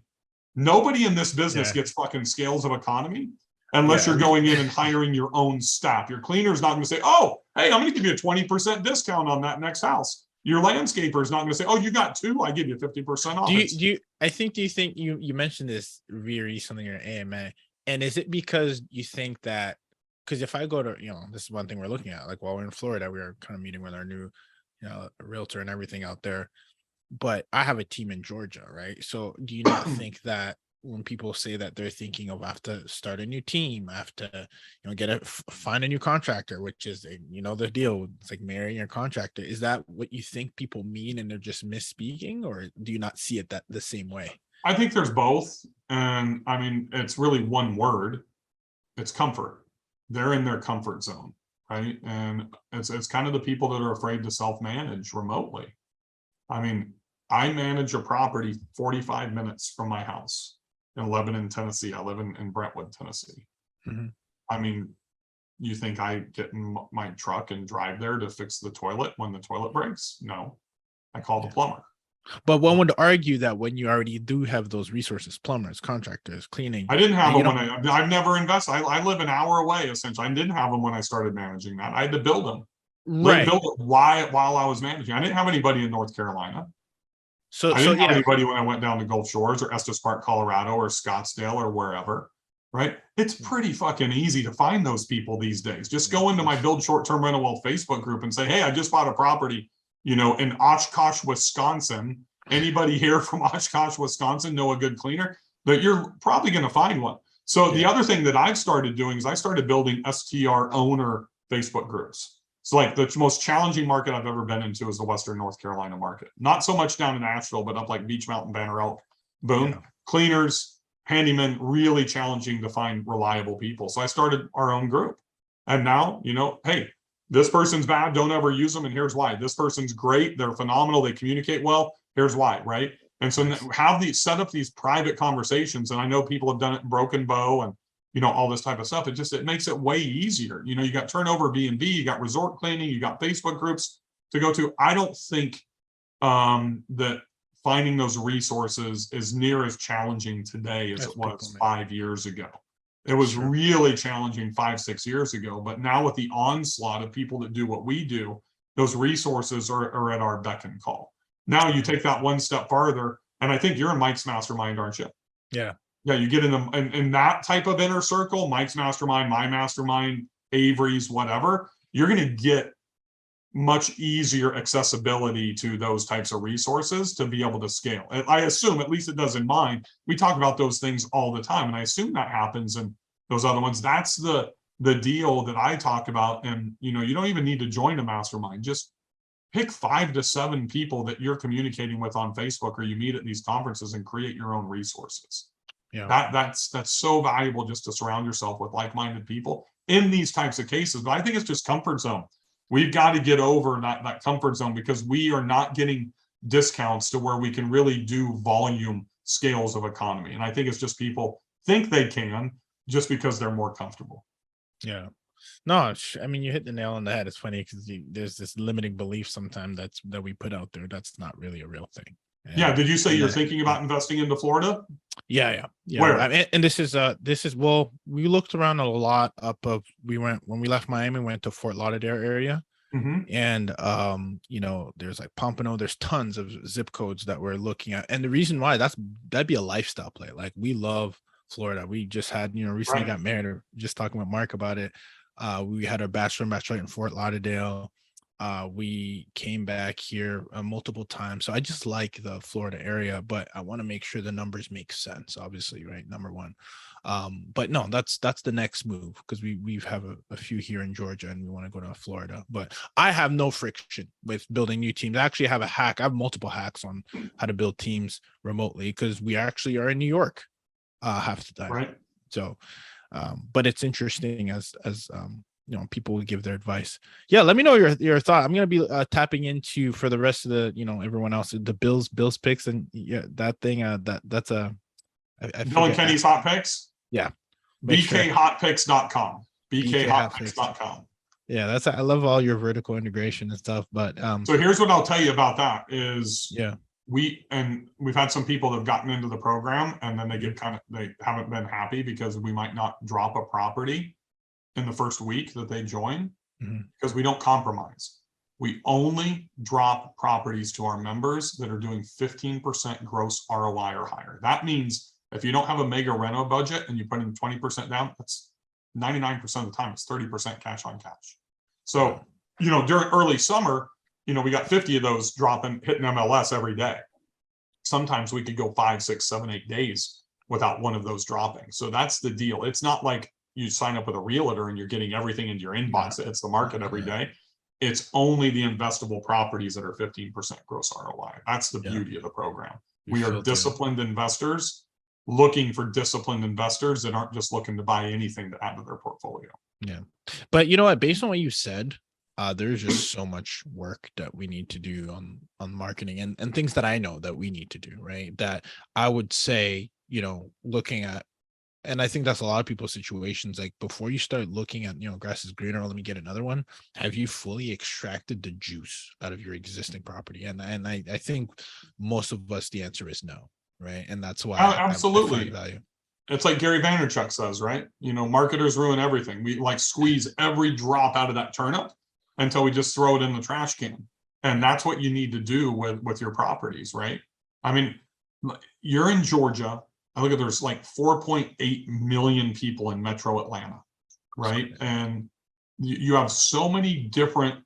Nobody in this business gets fucking scales of economy unless you're going in and hiring your own staff. Your cleaner's not going to say, oh, hey, I'm going to give you a 20% discount on that next house. Your landscaper is not going to say, oh, you got 2, I give you 50% off. Do you think you mentioned this very recently in your AMA, and is it because you think that, because if I go to, you know, this is one thing we're looking at, like while we're in Florida, we were kind of meeting with our new, you know, realtor and everything out there, but I have a team in Georgia, right? So do you not think that when people say that they're thinking of, I have to start a new team, I have to, you know, find a new contractor, which is, you know, the deal, it's like marrying your contractor. Is that what you think people mean and they're just misspeaking, or do you not see it that the same way? I think there's both. And I mean, it's really one word. It's comfort. They're in their comfort zone, right? And it's kind of the people that are afraid to self-manage remotely. I mean, I manage a property 45 minutes from my house. in Lebanon, Tennessee. I live in Brentwood, Tennessee. Mhm. I mean, you think I get in my truck and drive there to fix the toilet when the toilet breaks? No, I call the plumber. But one would argue that when you already do have those resources, plumbers, contractors, cleaning, I didn't have you them when I've never invested. I live an hour away, essentially. I didn't have them when I started managing that. I had to build them. right? Build it while I was managing. I didn't have anybody in North Carolina. So, I didn't have yeah, anybody when I went down to Gulf Shores or Estes Park, Colorado, or Scottsdale or wherever. Right? It's pretty fucking easy to find those people these days. Just go into my Build Short-Term Rental Wealth Facebook group and say, hey, I just bought a property, in Oshkosh, Wisconsin. Anybody here from Oshkosh, Wisconsin know a good cleaner? That you're probably going to find one. So the other thing that I've started doing is I started building STR owner Facebook groups. So like the most challenging market I've ever been into is the Western North Carolina market. Not so much down in Asheville, but up like Beach Mountain, Banner Elk, Boone. Yeah. Cleaners, handymen, really challenging to find reliable people. So I started our own group. And now, hey, this person's bad, don't ever use them, and here's why. This person's great, they're phenomenal, they communicate well, here's why, right? And so set up these private conversations, and I know people have done it in Broken Bow and all this type of stuff. It makes it way easier. You got turnover B&B, you got resort cleaning, you got Facebook groups to go to. I don't think that finding those resources is near as challenging today as it was 5 years ago. It was really challenging 5-6 years ago, but now with the onslaught of people that do what we do, those resources are at our beck and call. Now you take that one step farther, and I think you're in Mike's mastermind, aren't you? Yeah. Yeah, you get in that type of inner circle, Mike's mastermind, my mastermind, Avery's, whatever, you're going to get much easier accessibility to those types of resources to be able to scale. I assume, at least it does in mine, we talk about those things all the time, and I assume that happens in those other ones. That's the deal that I talk about. And you don't even need to join a mastermind. Just pick 5 to 7 people that you're communicating with on Facebook or you meet at these conferences and create your own resources. Yeah. That's so valuable, just to surround yourself with like-minded people in these types of cases. But I think it's just comfort zone. We've got to get over that comfort zone, because we are not getting discounts to where we can really do volume scales of economy. And I think it's just people think they can just because they're more comfortable. Yeah. No, I mean, you hit the nail on the head. It's funny because there's this limiting belief sometimes that we put out there that's not really a real thing. Yeah. Did you say you're thinking about investing into Florida? Yeah. Where? I mean, and this is well, we looked around a lot when we left Miami, we went to Fort Lauderdale area. Mm-hmm. And there's like Pompano, there's tons of zip codes that we're looking at. And the reason why that'd be a lifestyle play. Like, we love Florida. We just had, recently got married, or just talking with Mark about it. We had our bachelor and bachelorette in Fort Lauderdale. We came back here multiple times. So I just like the Florida area, but I want to make sure the numbers make sense, obviously, right? Number one. But no, that's the next move, because we have a few here in Georgia and we want to go to Florida. But I have no friction with building new teams. I actually have I have multiple hacks on how to build teams remotely, because we actually are in New York half the time. Right. So but it's interesting as people will give their advice. Yeah, let me know your thought. I'm gonna be tapping into, for the rest of the everyone else, the Bills picks, and that thing that's a Bill and Kenny's hot picks. Yeah, bkhotpicks.com. bkhotpicks.com. Yeah, I love all your vertical integration and stuff. But so here's what I'll tell you about that is we've had some people that have gotten into the program, and then they haven't been happy because we might not drop a property in the first week that they join, because we don't compromise. We only drop properties to our members that are doing 15% gross ROI or higher. That means if you don't have a mega reno budget and you put in 20% down, that's 99% of the time, it's 30% cash on cash. So, during early summer, we got 50 of those hitting MLS every day. Sometimes we could go 5, 6, 7, 8 days without one of those dropping. So that's the deal. It's not like you sign up with a realtor and you're getting everything into your inbox that hits the market every day. It's only the investable properties that are 15% gross ROI. That's the beauty of the program. We are disciplined investors looking for disciplined investors that aren't just looking to buy anything to add to their portfolio. Yeah. But you know what, based on what you said, there's just so much work that we need to do on marketing and things that I know that we need to do, right? That I would say, looking at, and I think that's a lot of people's situations. Like before you start looking at, grass is greener, let me get another one. Have you fully extracted the juice out of your existing property? And I think most of us, the answer is no, right? And that's why I Absolutely. find value. It's like Gary Vaynerchuk says, right? Marketers ruin everything. We like squeeze every drop out of that turnip until we just throw it in the trash can. And that's what you need to do with your properties, right? I mean, you're in Georgia. I look at there's like 4.8 million people in metro Atlanta, right? And you have so many different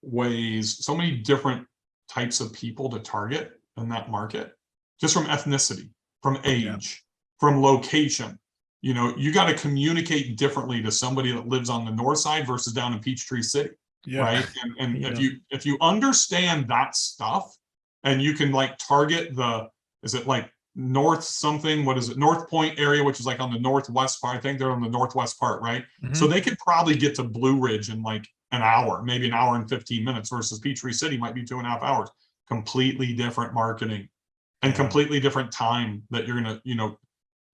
ways, so many different types of people to target in that market, just from ethnicity, from age, from location. You got to communicate differently to somebody that lives on the north side versus down in Peachtree City, right? And if you understand that stuff, and you can like target is it like north something, what is it, North Point area, which is like on the northwest part. I think they're on the northwest part, right? So they could probably get to Blue Ridge in like an hour, maybe an hour and 15 minutes, versus Peachtree City might be 2.5 hours. Completely different marketing and completely different time that you're gonna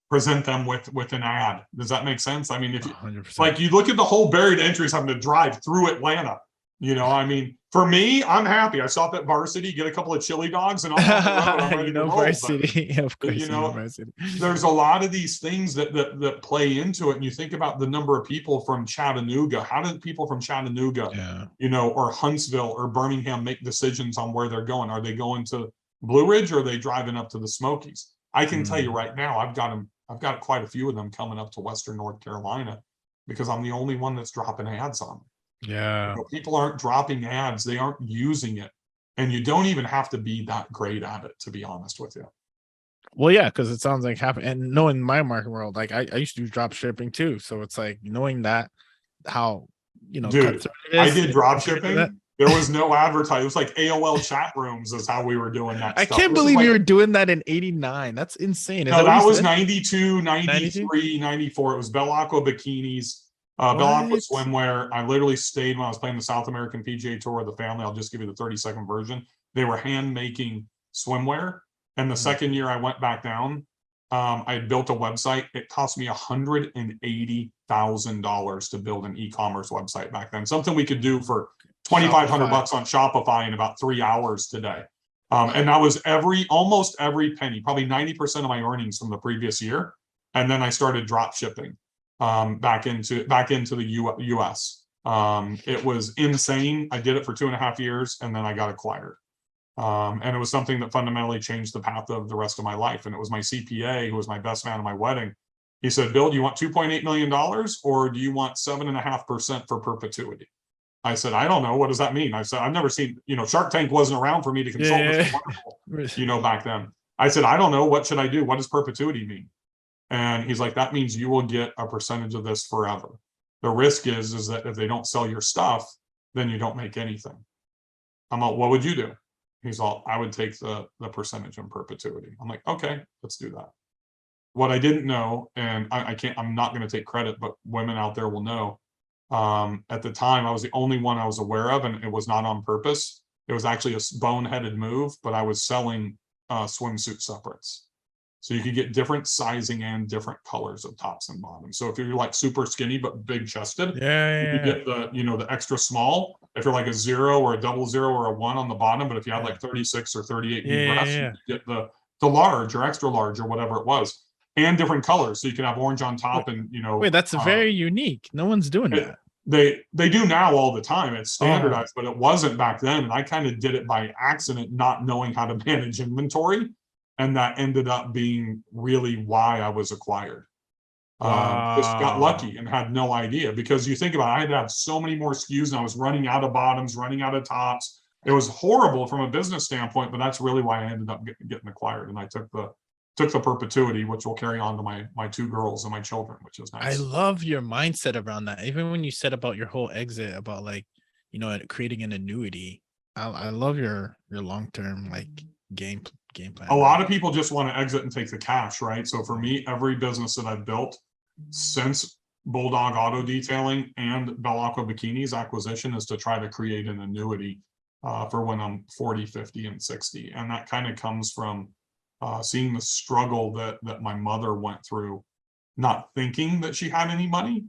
present them with an ad. Does that make sense? I mean, if you 100%. like, you look at the whole barrier to entry is having to drive through Atlanta. I mean, for me, I'm happy. I stop at Varsity, get a couple of chili dogs, and I'm ready to roll. Varsity, of course. Varsity. There's a lot of these things that play into it, and you think about the number of people from Chattanooga. How do people from Chattanooga, or Huntsville or Birmingham make decisions on where they're going? Are they going to Blue Ridge, or are they driving up to the Smokies? I can tell you right now, I've got quite a few of them coming up to Western North Carolina because I'm the only one that's dropping ads on them. People aren't dropping ads, they aren't using it, and you don't even have to be that great at it, to be honest with you. Well, yeah, because it sounds like and knowing my market world, like I used to do drop shipping too, so it's like knowing that how dude, I did drop shipping. There was no advertising. It was like AOL chat rooms is how we were doing that. I can't believe you were doing that in 89. That's insane. No, that was 92, 93, 94. It was Bell Aqua bikinis. Bell Aqua swimwear. I literally stayed when I was playing the South American PGA Tour with the family. I'll just give you the 30-second version. They were hand making swimwear. And the second year I went back down, I had built a website. It cost me $180,000 to build an e-commerce website back then. Something we could do for $2,500 on Shopify in about 3 hours today. And that was almost every penny, probably 90% of my earnings from the previous year. And then I started drop shipping back into the US. It was insane. I did it for 2.5 years, and then I got acquired. And it was something that fundamentally changed the path of the rest of my life. And it was my CPA, who was my best man at my wedding. He said, Bill, do you want $2.8 million, or do you want 7.5% for perpetuity? I said, I don't know. What does that mean? I said, I've never seen, Shark Tank wasn't around for me to consult with wonderful, back then. I said, I don't know. What should I do? What does perpetuity mean? And he's like, that means you will get a percentage of this forever. The risk is that if they don't sell your stuff, then you don't make anything. I'm like, what would you do? He's all, I would take the percentage in perpetuity. I'm like, okay, let's do that. What I didn't know, and I'm not going to take credit, but women out there will know. At the time, I was the only one I was aware of, and it was not on purpose. It was actually a boneheaded move, but I was selling swimsuit separates. So you could get different sizing and different colors of tops and bottoms. So if you're like super skinny but big chested, you get the the extra small. If you're like a 0 or a 00 or a 1 on the bottom, but if you had like 36 or 38 breasts, you get the large or extra large or whatever it was, and different colors. So you can have orange on top and Wait, that's very unique. No one's doing that. They do now all the time. It's standardized, but it wasn't back then. And I kind of did it by accident, not knowing how to manage inventory. And that ended up being really why I was acquired. Just got lucky and had no idea, because you think about it, I had to have so many more SKUs and I was running out of bottoms, running out of tops. It was horrible from a business standpoint, but that's really why I ended up getting acquired. And I took the perpetuity, which will carry on to my 2 girls and my children, which is nice. I love your mindset around that. Even when you said about your whole exit, about like, creating an annuity. I love your long-term game plan. A lot of people just want to exit and take the cash, right? So for me, every business that I've built since Bulldog Auto Detailing and Bell Aqua Bikinis acquisition is to try to create an annuity for when I'm 40, 50, and 60. And that kind of comes from seeing the struggle that my mother went through, not thinking that she had any money,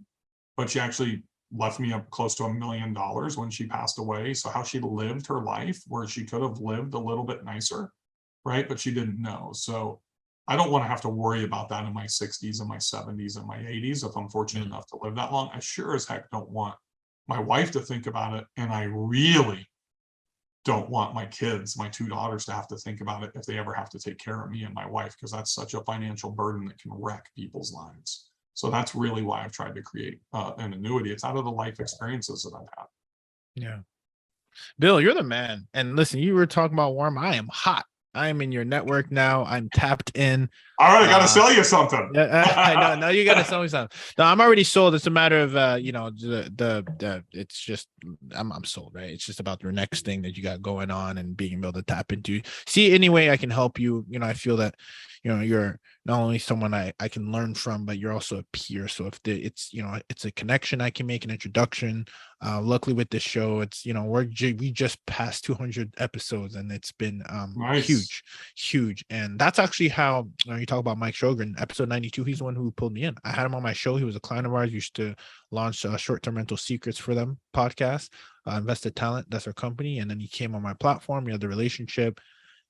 but she actually left me up close to $1 million when she passed away. So how she lived her life, where she could have lived a little bit nicer, right? But she didn't know. So I don't want to have to worry about that in my 60s and my 70s and my 80s if I'm fortunate enough to live that long. I sure as heck don't want my wife to think about it, and I really don't want my kids, my 2 daughters, to have to think about it if they ever have to take care of me and my wife, because that's such a financial burden that can wreck people's lives. So that's really why I've tried to create an annuity. It's out of the life experiences that I've had. Yeah. Bill, you're the man. And listen, you were talking about warm. I am hot. I am in your network now. I'm tapped in. All right, I got to sell you something. I know. Now you got to sell me something. No, I'm already sold. It's a matter of, the it's just, I'm sold, right? It's just about your next thing that you got going on and being able to tap into. See, any way I can help you. I feel that, you're not only someone I can learn from, but you're also a peer. So if it's a connection I can make, an introduction. Luckily with this show, it's, we just passed 200 episodes, and it's been Nice. huge. And that's actually how, you talk about Mike Sjogren, episode 92. He's the one who pulled me in. I had him on my show. He was a client of ours. Used to launch short-term rental secrets for them podcast. Invested Talent, that's our company. And then he came on my platform. We had the relationship.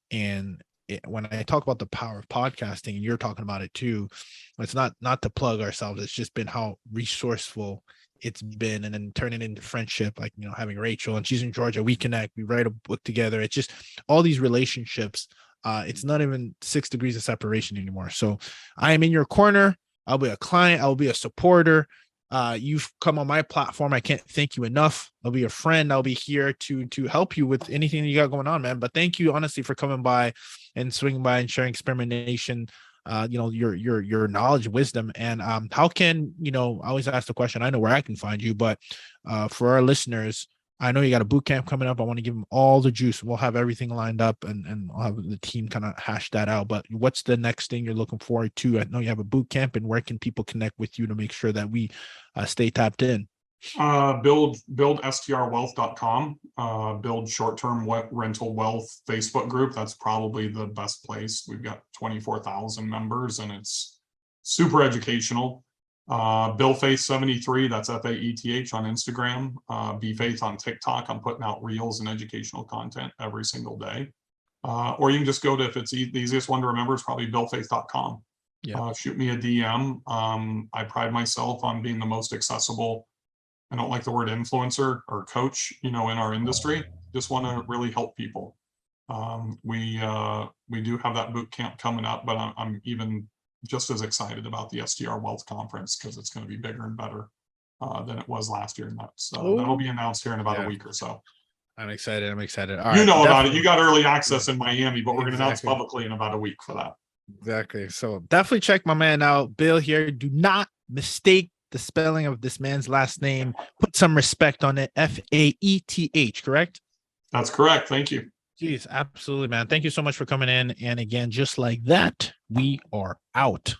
And when I talk about the power of podcasting, and you're talking about it too, it's not to plug ourselves. It's just been how resourceful it's been, and then turn it into friendship, like, having Rachel, and she's in Georgia, we connect, we write a book together. It's just all these relationships. It's not even 6 degrees of separation anymore. So I am in your corner. I'll be a client. I'll be a supporter. You've come on my platform. I can't thank you enough. I'll be a friend. I'll be here to help you with anything that you got going on, man. But thank you honestly for coming by and swinging by and sharing experimentation, your knowledge, wisdom. And how can, I always ask the question, I know where I can find you, but for our listeners, I know you got a boot camp coming up. I want to give them all the juice. We'll have everything lined up, and I'll have the team kind of hash that out. But what's the next thing you're looking forward to? I know you have a boot camp, and where can people connect with you to make sure that we stay tapped in? Build strwealth.com, build short-term rental wealth Facebook group. That's probably the best place. We've got 24,000 members, and it's super educational. Bill Faeth 73, that's Faeth on Instagram. Be Faeth on TikTok. I'm putting out reels and educational content every single day. Or you can just go to, if it's the easiest one to remember, it's probably billfaeth.com. Yeah. Shoot me a DM. I pride myself on being the most accessible. I don't like the word influencer or coach, in our industry. Just want to really help people. We do have that boot camp coming up, but I'm even just as excited about the STR Wealth Conference, because it's going to be bigger and better than it was last year. And that'll be announced here in about a week or so. I'm excited. All right, about it. You got early access in Miami, but we're going to announce publicly in about a week for that. Exactly. So definitely check my man out, Bill here. Do not mistake the spelling of this man's last name. Put some respect on it. Faeth, correct? That's correct. Thank you. Jeez, absolutely, man. Thank you so much for coming in. And again, just like that, we are out.